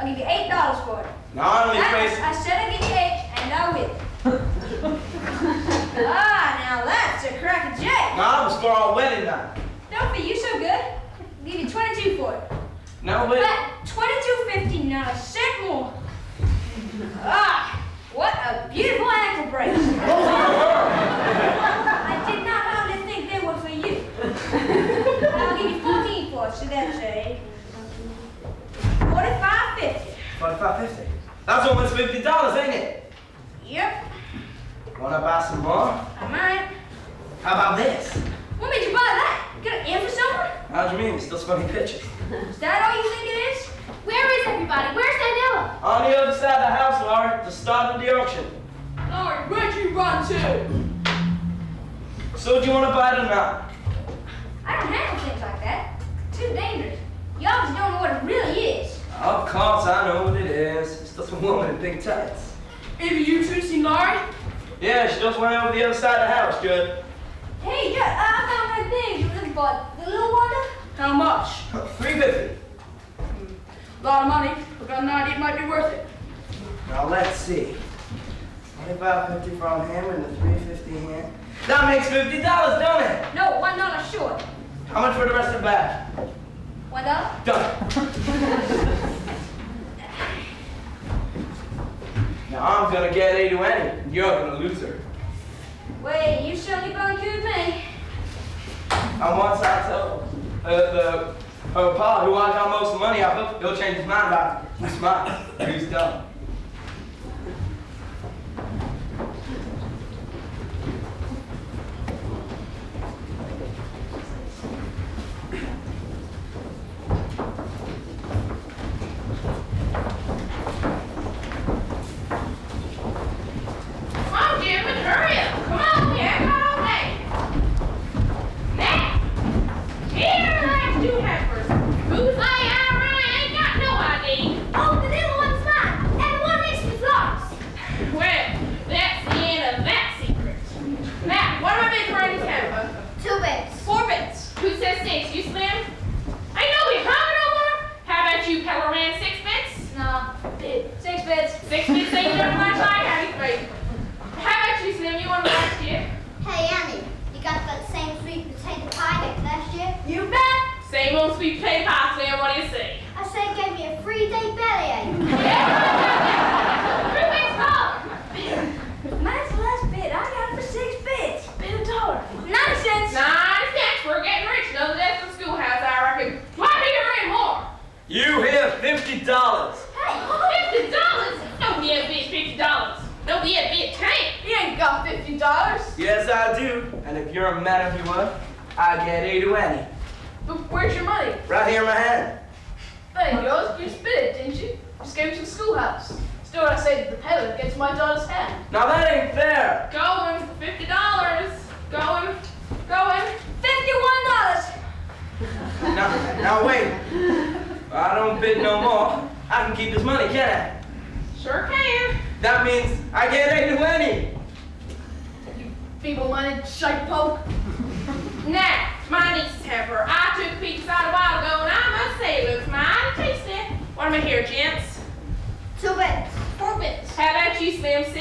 I'll give you $8 for it. No, I only paid. I said I'd give you 8, and I will. Now that's a crack of Jake. No, it was for our wedding night. Don't be you so good. I'll give you 22 for it. No, wait. But $22.50, not a cent more. What a beautiful ankle brace. I did not hardly think they were for you. I'll give you 14 for it, so that's $45.50. $45.50. That's almost $50, ain't it? Yep, Wanna buy some more? I might. How about this? What made you buy that? You got an in for summer? How do you mean? It's still funny pictures. Is that all you think it is? Where is everybody? Where's Daniela? On the other side of the house, Laurie, just started the auction. Laurie, where'd you run to? So do you want to buy it or not? I don't handle things like that. Too dangerous. You obviously don't know what it really is. Of course, I know what it is. It's just a woman in big tights. Either you two seen Laurie? Yeah, she just went over the other side of the house, Judd. Hey, Judd, I found my things you were looking for. The little wonder? How much? $3.50. A lot of money. I've got an idea it might be worth it. Now let's see. $25.50 from him and the $3.50 here. That makes $50, don't it? No, $1 short. How much for the rest of the bag? $1? Done. Now I'm gonna get A to Annie, and you're gonna lose her. Wait, you certainly barbecued me. And once I tell her pa who I got most of the money off of, he'll change his mind about who's smart, who's dumb. Come on, Jim, hurry up. Come on, yeah, come on, hey. Now, here are last two heifers. Who's I really ain't got no ID. Oh, the little one's mine, and the one next to me's lost. Well, that's the end of that secret. Now, what am I bidding for this heifer? 2 bits. 4 bits. Who says 6? You, Slim? I know we hungry no more. How about you, Peller Man? 6 bits? No, 6 bits. 6 bits ain't enough much like how you think. How about you, Slim? You want to last year? Hey, Annie, you got that same sweet potato pie like last year? You bet. Same old sweet potato pie, Slim. What do you say? I said it gave me a 3-day bellyache. 3 bits gone. Mine's the last bit. I got it for 6 bits. Bit $1. 90 cents. 9 cents. We're getting rich. No, that's the schoolhouse, I reckon. Why do you bring more? You hear $50. Hey, $50? Don't be a bitch, $50. Don't be a bitch, tank. He ain't got $50. Yes, I do. And if you're a man of your word, I get A to Annie. But where's your money? Right here in my hand. There you go. You spit it, didn't you? Just gave it to the schoolhouse. Still what I say to the peddler gets my daughter's hand. Now that ain't fair. Going, $50. Going. $51. Now wait. I don't bid no more. I can keep this money, can I? Sure can. That means I get A to Annie. You feeble-minded shite poke. Now, my niece's heifer. I took a peek inside a while ago, and I must say it looks mighty tasty. What am I here, gents? 2 bits. 4 bits. How about you, Slim? 6?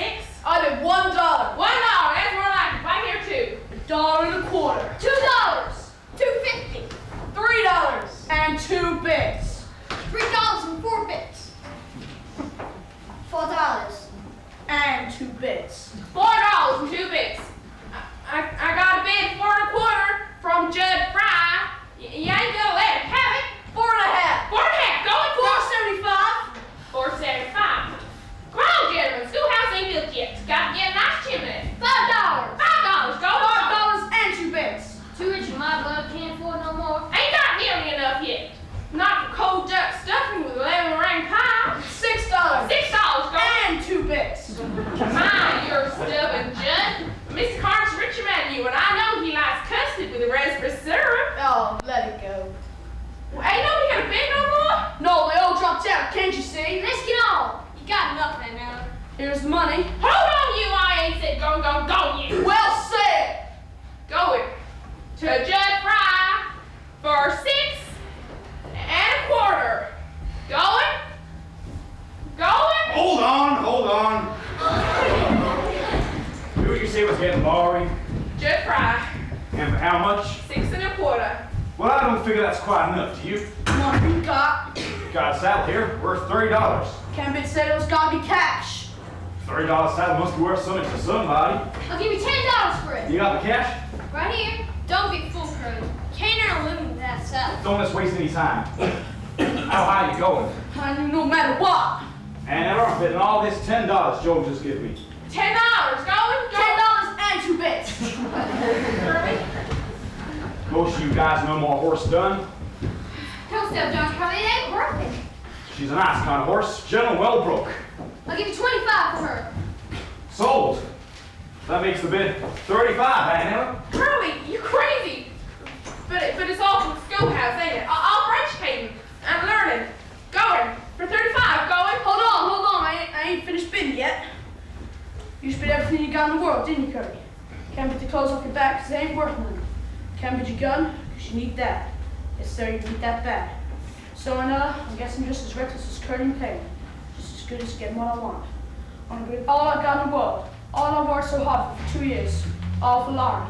I did $1. $1. That's more like it. Right here, too. $1.25. $2. $2.50. $3 and 2 bits. $3 and 4 bits. $4. And 2 bits. $4 and 2 bits. I got a bid 4 1/4 from Judd Fry. You ain't gonna let him have it. 4 1/2. 4 1/2. Going for 4.75. 4.75. Come on, gentlemen. Schoolhouse ain't built yet. Got to get a nice chimney. $5. $5. Go. $5 and 2 bits. 2 rich in my blood can't afford no more. Ain't got nearly enough yet. Not for cold duck stuffing with lemon meringue pie. $6. $6. Go. And 2 bits. My, you're stubborn, Judd. Mr. Carter's richer than you, and I know he likes custard with the raspberry syrup. Oh, let it go. Ain't nobody gonna bid no more? No, they all dropped out, can't you see? Let's get on. You got nothing now. Here's the money. Hold on, you. I ain't said go, you. Well said. Going to Judd Fry for 6 1/4. Going figure that's quite enough, do you? What you got? Got a saddle here, worth $30. Campbell said it was gotta be cash. $30 saddle must be worth something to somebody. I'll give you $10 for it. You got the cash? Right here. Don't be a fool, Curly. Can't earn a living with that saddle. Don't let's waste any time. How high you going? I knew no matter what. And I'm bidding all this $10 Joe just give me. $10 going? $10 and 2 bits. Curly? Most of you guys know more horse done. Don't step, John Curly. It ain't worth it. She's a nice kind of horse, gentle, well broke. I'll give you $25 for her. Sold. That makes the bid 35, ain't it? Curly, you crazy. But it's all from the schoolhouse, ain't it? I'll educate him. I'm learning. Going. For 35, going. Hold on. I ain't finished bidding yet. You spit everything you got in the world, didn't you, Curly? Can't put the clothes off your back because they ain't worth nothing. Can't put your gun because you need that. Yes, sir, you need that bad. So, I guess I'm just as reckless as Curly and Payne. Just as good as getting what I want. I'm gonna bid all I got in the world. All I've worked so hard for 2 years. All for Laurie.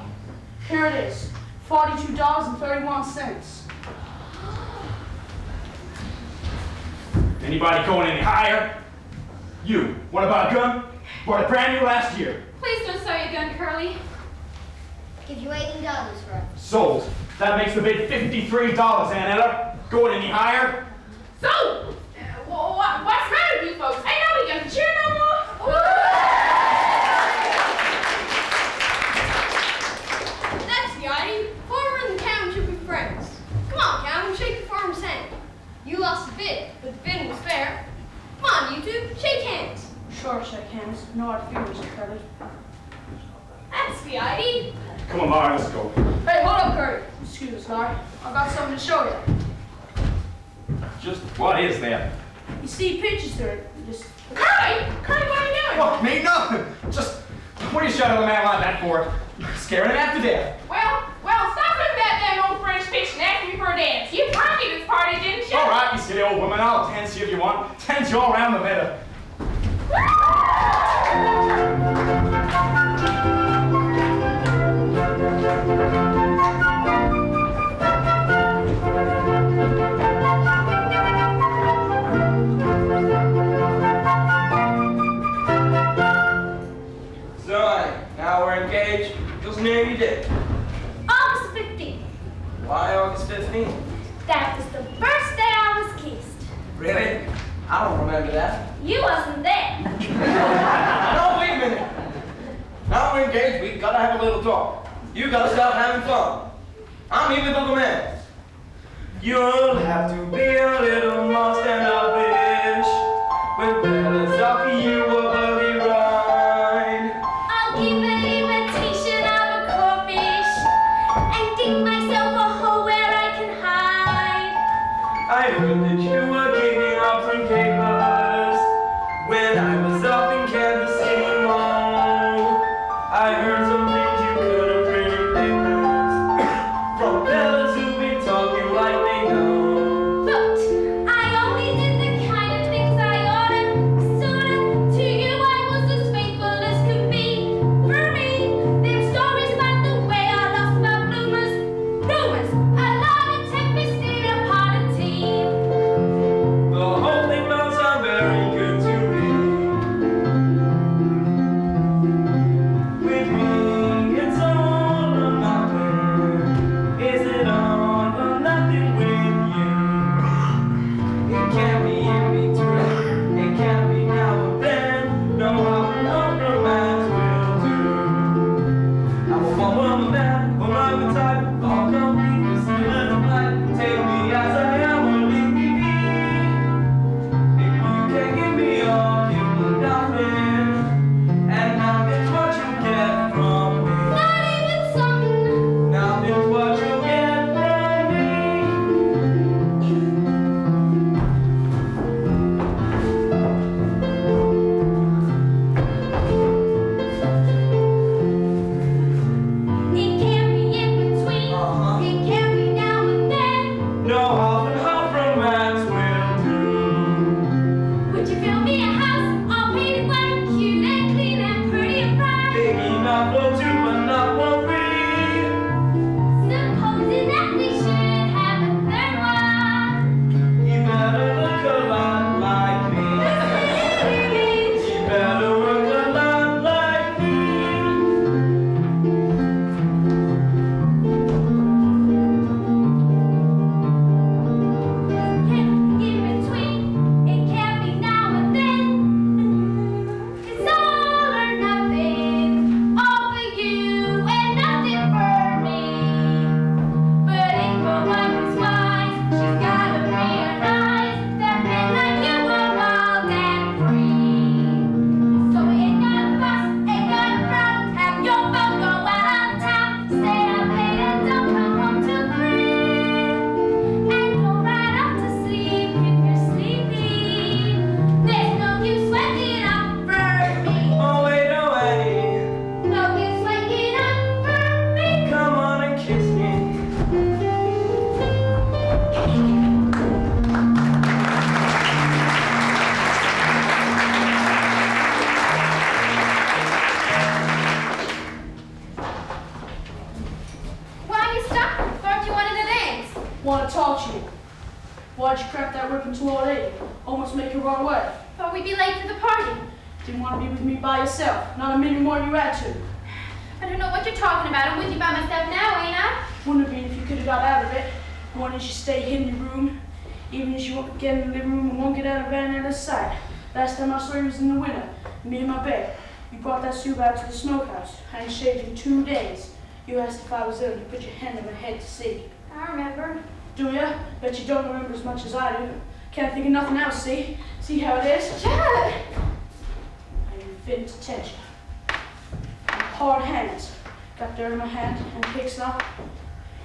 Here it is. $42.31. Anybody going any higher? You. What about a gun? Bought it brand new last year. Please don't sell your gun, Curly. Give you $18 for it. Sold. That makes the bid $53, Annetta. Going any higher? So, what's the matter with you folks? Ain't nobody gonna cheer no more? That's the idea. Farmer and the Calvin should be friends. Come on, Calvin, shake the farmer's hand. You lost the bid, but the bidding was fair. Come on, you two, shake hands. Sure, shake hands. No hard feelings, Curly. That's the idea. Come on, Laurie, let's go. Hey, hold up, Curly. Excuse us, Laurie. I've got something to show you. Just what is that? You see pictures through it. Just Curly, what are you doing? What? Me? Nothing. Just, what are you shouting at a man like that for? You're scaring him half to death. Well, stop looking at that damn old French picture and asking me for a dance. You brought me this party, didn't you? All right, you silly old woman. I'll dance you if you want. Dance you all around the meadow. So, now we're engaged. Just near you did. August 15th. Why August 15th? That was the first day I was kissed. Really? I don't remember that. You wasn't there. No, wait a minute. Now we're engaged, we gotta have a little talk. You gotta stop having fun. I'm even the man. You'll have to be a little more standoffish. When fellas offer you a buggy ride. I'll give an imitation of a corpfish and dig myself a hole where I can hide. I heard that you were kicking off some capers when I was up in Kansas City Mall. I heard some things you could have printed papers from fellas who've been talking like they know. But I only did the kind of things I oughta. Sorta. To you I was as faithful as could be. For me, them stories about the way I lost my bloomers. Rumors, a lot of tempest in a pot of tea. that ripping to old lady. Almost make you run away. Thought we'd be late for the party. Didn't want to be with me by yourself. Not a minute more than you had to. I don't know what you're talking about. I'm with you by myself now, ain't I? Wouldn't have been if you could have got out of it. One is you stay hid in your room, even as you won't get in the living room and won't get out of Van Anna's sight. Last time I saw you was in the winter, me in my bed. You brought that suit out to the smokehouse. I ain't shaved in 2 days. You asked if I was ill. You put your hand on my head to see. I remember. Do ya? Bet you don't remember as much as I do. Can't think of nothing else, see? See how it is? Judd! I ain't fit to tension. Hard hands. Got dirt in my hand and picks up.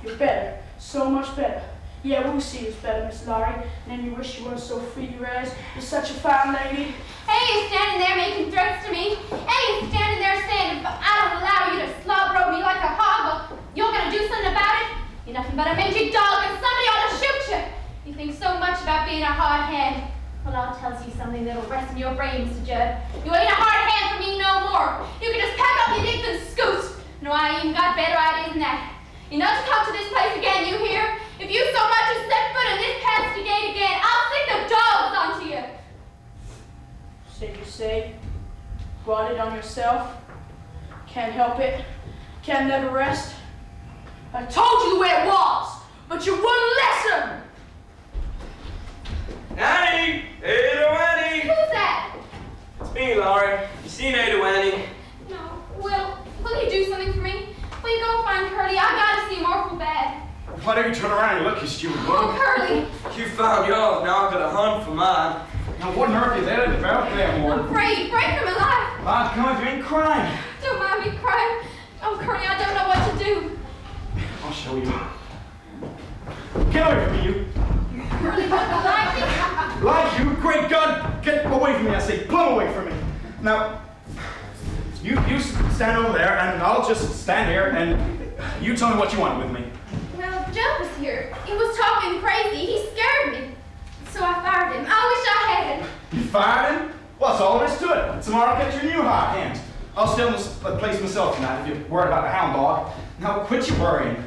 You're better. So much better. Yeah, we'll see who's better, Miss Laurie. And then you wish you weren't so free your ass. You're such a fine lady. Hey, you standing there making threats to me. Hey, you standing there saying if I don't allow you to slobber over me like a hog, well, you're gonna do something about it? You're nothing but a mangy dog and somebody ought to shoot you. You think so much about being a hard hand. Well, I'll tell you something that'll rest in your brain, Mr. Judd. You ain't a hard hand for me no more. You can just pack up your dicks and scoot. No, I ain't even got better ideas than that. You're not to come to this place again, you hear? If you so much as set foot in this pasty gate again, I'll stick the dogs onto you. Said you say, brought it on yourself. Can't help it. Can never rest. I told you the way it was, but you wouldn't listen. Annie! Ada Annie! Who's that? It's me, Laurie. You seen Ada Annie? No. Will you do something for me? Will you go find Curly? I gotta see him awful bad. Why don't you turn around and look, you stupid Oh, woman? Curly. You found yours, now I gotta hunt for mine. Now, what on earth is that about there, more? I'm afraid. Break from alive. Ah, come on, you ain't crying. Don't mind me crying. Oh, Curly, I don't know what to do. I'll show you. Get away from me, you. Curly, what the like? Like you? Great God! Get away from me, I say. Plumb away from me. Now, you stand over there, and I'll just stand here, and you tell me what you want with me. Well, Joe was here. He was talking crazy. He scared me. So I fired him. I wish I hadn't. You fired him? Well, that's all there is to it. Tomorrow I'll get your new hot hand. I'll stay in this place myself tonight if you're worried about the hound dog. Now, quit your worrying.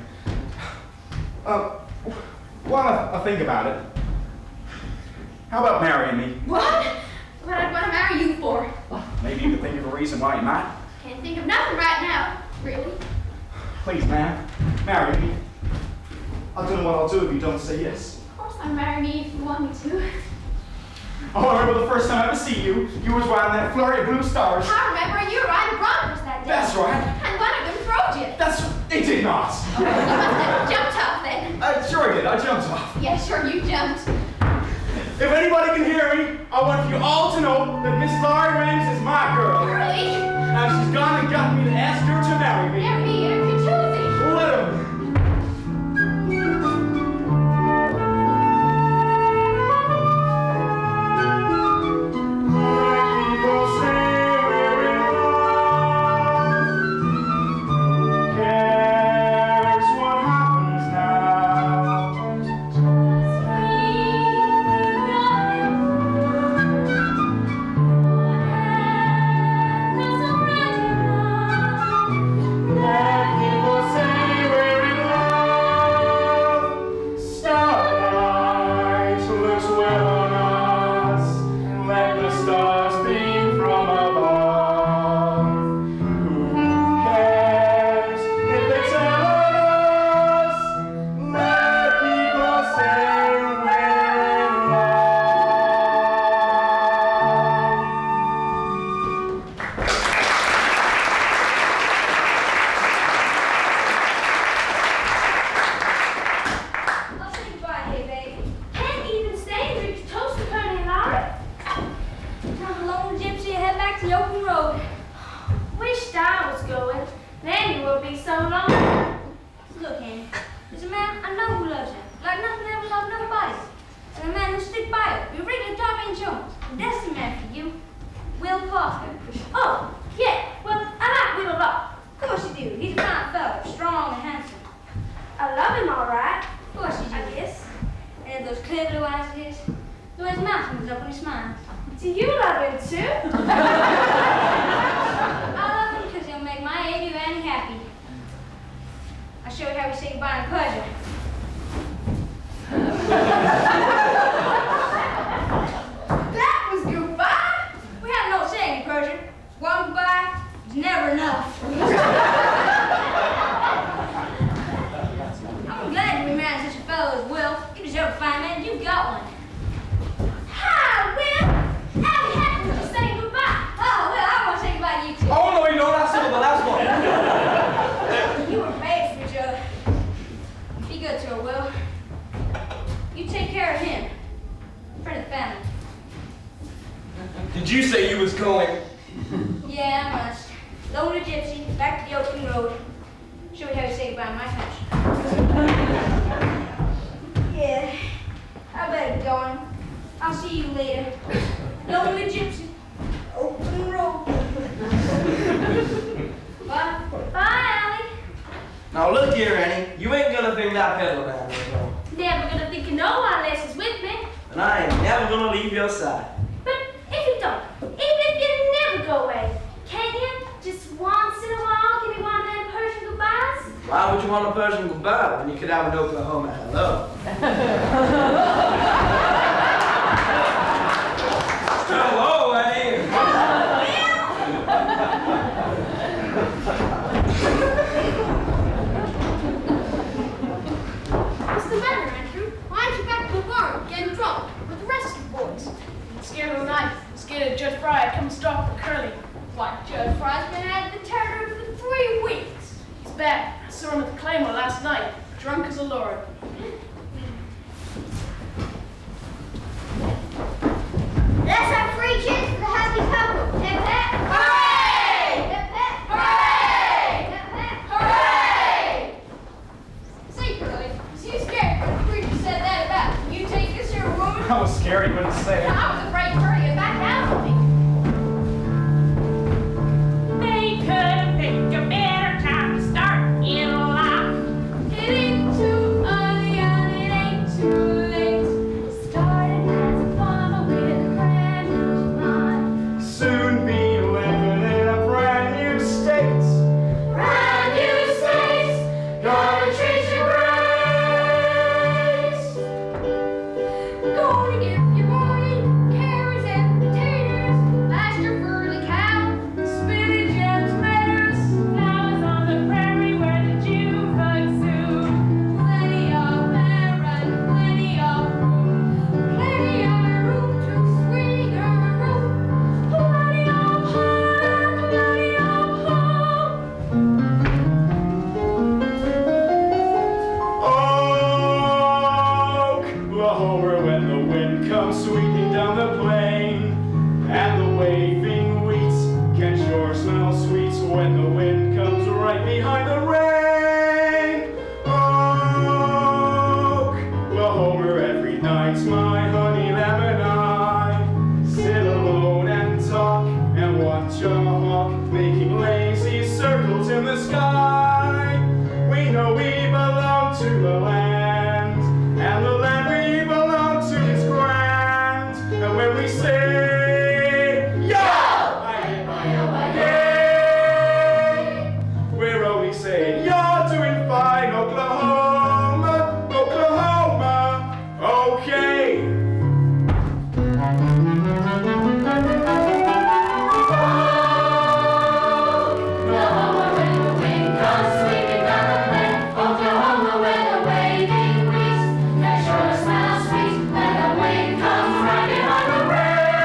While I think about it, how about marrying me? What? What I'd want to marry you for? Maybe you could think of a reason why you might. Can't think of nothing right now. Really? Please, ma'am, marry me. I'll do what I'll do if you don't say yes. Of course I'll marry me if you want me to. Oh, I remember the first time I ever see you. You was riding that flurry of blue stars. I remember you were riding Broncos that day. That's right. And one of them throwed you. It did not. You must have jumped off then. I sure did. I jumped off. Yeah, sure you jumped. If anybody can hear me, I want you all to know that Miss Laurie Rames is my girl. Really? And she's gone and got me to ask her to marry me. Marry me, you're choosing. Literally. Did you say you was going? Yeah, I must. Lonely gypsy, back to the open road. Show me how to say goodbye in my country. Yeah, I better be going. I'll see you later. Lonely gypsy, open road. Bye. Bye, Allie. Now look here, Annie. You ain't gonna bring that pedal down there, no. Never gonna think of no one unless it's with me. And I ain't never gonna leave your side. But if you don't, even if you never go away, can't you just once in a while give me one of them Persian goodbyes? Why would you want a Persian goodbye when you could have an Oklahoma hello? Hello, Annie. What's the matter, Andrew? Why aren't you back to the barn getting drunk with the rest of the boys? Scared of the night. Scared of Judge Fry. Come stop the curling. Why, Judge Fry's been at the territory for 3 weeks. He's back. I saw him at the Claymore last night. Drunk as a lord. Let's have 3 cheers for the happy couple. Hip hip. Hooray! Hip hip. Hooray! Hip hip. Hooray! Say, Curly, was you scared when the preacher said that about you take this here woman? I was scared he wouldn't say it. I was afraid to turn you back out on me. They could have picked a better time to start in life. It ain't too early and it ain't too late. Started as a farmer with a brand new mind. Soon be living in a brand new state. Brand new states, gonna treat you great. Gonna give you morning carrots and potatoes, pasture for the cow, spinach and tomatoes. Flowers on the prairie where the June bugs zoo. Plenty of air and plenty of room. Plenty of room to swing around. Plenty of home and plenty of home. Oklahoma, when the wind comes sweeping down the plain, and the waving wheats can sure smell sweet when the wind comes right behind the rain. Oklahoma, every night my honey lamb and I sit alone and talk and watch a hawk making lazy circles in the sky. We know we belong to the land, and the land we belong to is grand. And when we say, yo! We're only saying, you're doing fine, Oklahoma, Oklahoma, okay. Oklahoma, when the wind comes sweeping down the plain. Oklahoma, where the waving wheats can sure smell sweet when the wind comes right behind the rain.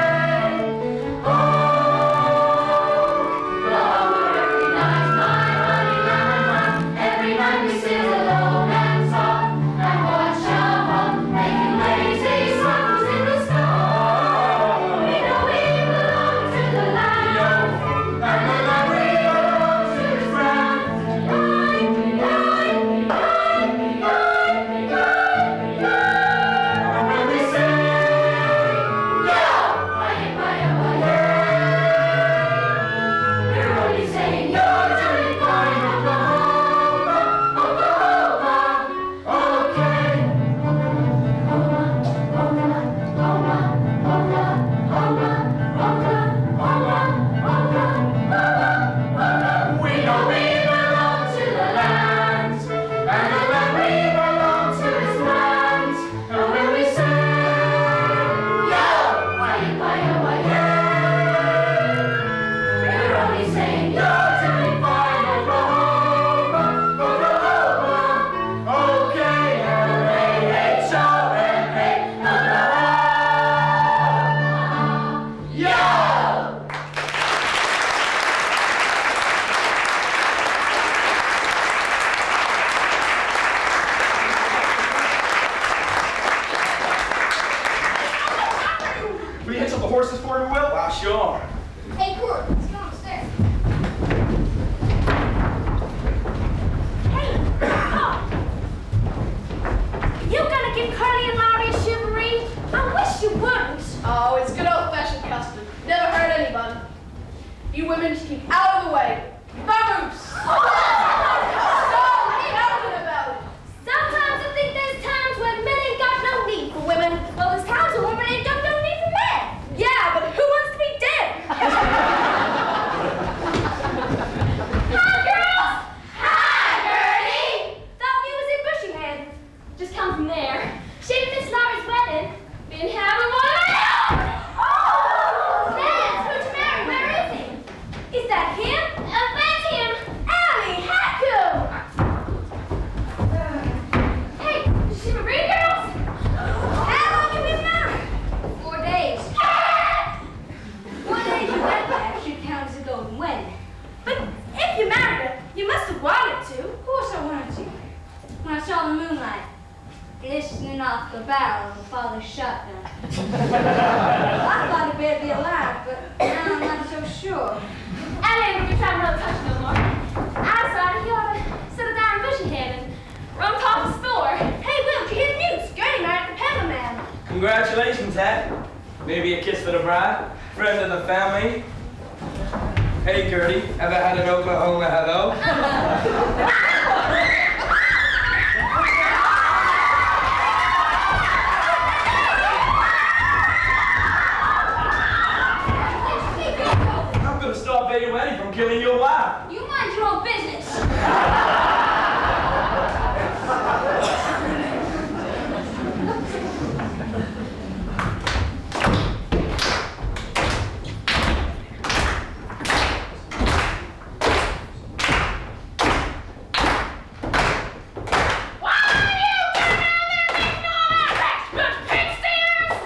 up the horses for me, Will? Why, sure. Hey, Court, let's go upstairs. Hey, oh. You gonna give Curly and Laurie a chivalry? I wish you wouldn't. Oh, it's good old-fashioned custom. Never hurt anybody. You women just keep out of the way. Vamoose! Stop shouting about it. Sometimes I think there's times when men ain't got no need for women. Well, there's times when women ain't got no need for men. Yeah, but who wants to be dead? Hi, girls! Hi, Gertie! Thought you was in Bushyhead. Just come from there. She missed Laurie's wedding. Been having one of them. Oh! Vance, who'd you marry? Where is he? Is that him? That's him. Allie, Haku! Hey, did you see my ring, girls? How long you been married? 4 days. 1 day you went there should count as a golden wedding. But if you married her, you must have wanted to. Of course I wanted to. When I saw the moonlight glistening off the barrel of my father's shotgun. I thought he'd better be alive, but now I'm not so sure. Allie ain't gonna be trying to touch no more. I decided he ought to settle down in Bushyhead and run top the store. Hey, Will, did you hear the news? Gertie married the peddler man. Congratulations, Hat. Maybe a kiss for the bride, friend of the family. Hey, Gertie, ever had an Oklahoma hello? I'm gonna stop Betty Wendy from killing your wife. You mind your own business.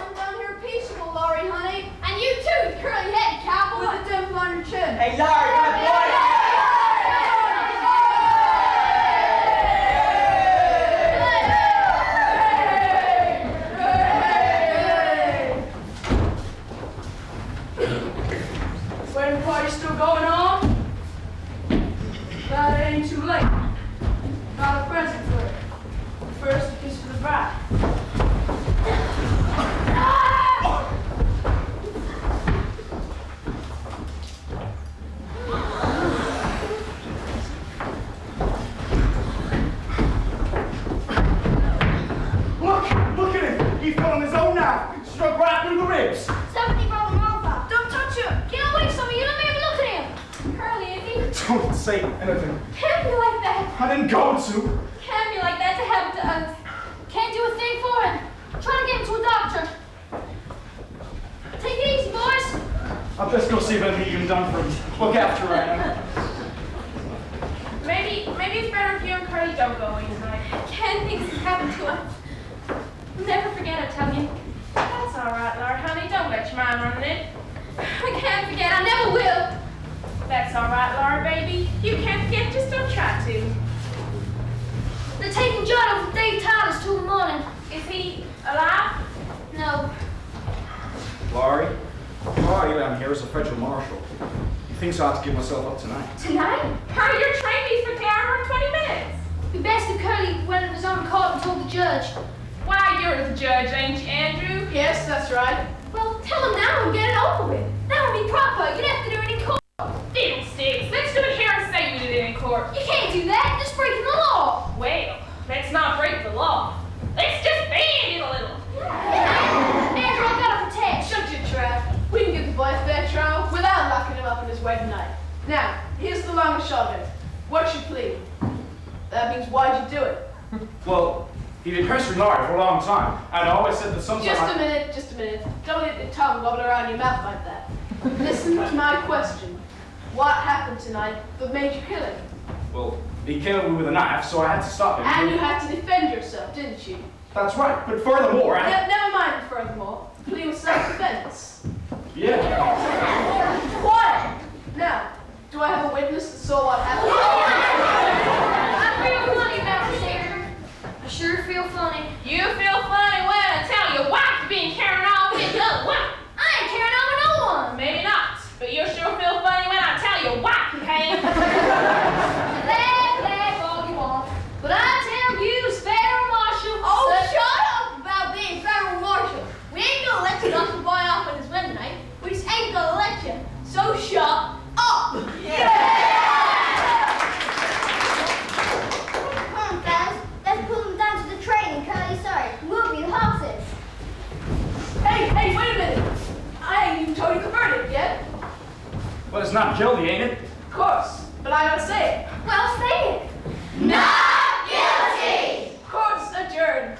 I'm down here peaceable, Laurie, honey. And you too, curly-headed cowboy. With a dimple on your chin. Hey, Larry, come on, Wedding party still going on? Glad it ain't too late. Got a present for her. First, a kiss for the bride. Look at him! He fell on his own knife. Struck right through the ribs. Somebody brought him over. Don't touch him! Get away, some of you. Let me even look at him. Curly, is he? Don't say anything. Can't be like that. I didn't go to. Can't be like that to happen to us. Can't do a thing for him. Try to get him to a doctor. Take it easy, boys. I'll best go see if anything you can done for him. Look after her, Anna. Maybe it's better if you and Curly don't go away tonight. Ken thinks it's happened to us. Never forget, I tell you. That's all right, Laura, honey. Don't let your mind run it. I can't forget. I never will. That's all right, Laura, baby. You can't forget. Just don't try to. They're taking John over to Dave Tyler's till the morning. Is he alive? No. Laurie, why are you out here as a federal marshal? He thinks I ought to give myself up tonight. Tonight? Hurry, your train leaves for Clara in 20 minutes. It'd be best if Curly went of his own accord and told the judge. Why, you're the judge, ain't you, Andrew? Yes, that's right. Well, tell him now and get it over with. That would be proper. You'd have to do it in court. Fiddlesticks. Let's do it here and say we did it in court. You can't do that. That's breaking the law. Well, let's not break the law. Let's just bend it a little. Andrew, I gotta protect. Shut your trap. We can get the boy a fair trial without locking him up in his wedding night. Now, here's the long and short of it. What's your plea? That means why'd you do it? Well, he did pestering Laurie for a long time. And I always said that sometimes. Just a minute. Don't let your tongue gobble around your mouth like that. Listen to my question. What happened tonight that made you kill him? Well, he killed me with a knife, so I had to stop him. And you had to defend yourself, didn't you? That's right. But furthermore, Never mind furthermore. The plea was self-defense. Yeah. Quiet! Now, do I have a witness that saw what happened? I feel funny about this, Andrew. I sure feel funny. You feel funny when I tell your wife being carrying off with another woman. I ain't carrying of your wife, you have. Laugh all you want. But I tell you, as federal marshal. Oh, shut up about being federal marshal. We ain't gonna let you knock the boy off on his wedding night. We just ain't gonna let you. So shut up. Come on, fellas. Let's pull them down to the train and cut these sorry. Move your horses. Hey, wait a minute. I ain't even totally converted yet. Well, it's not guilty, ain't it? Of course, but I gotta say it. Well, say it. Not guilty! Court's adjourned.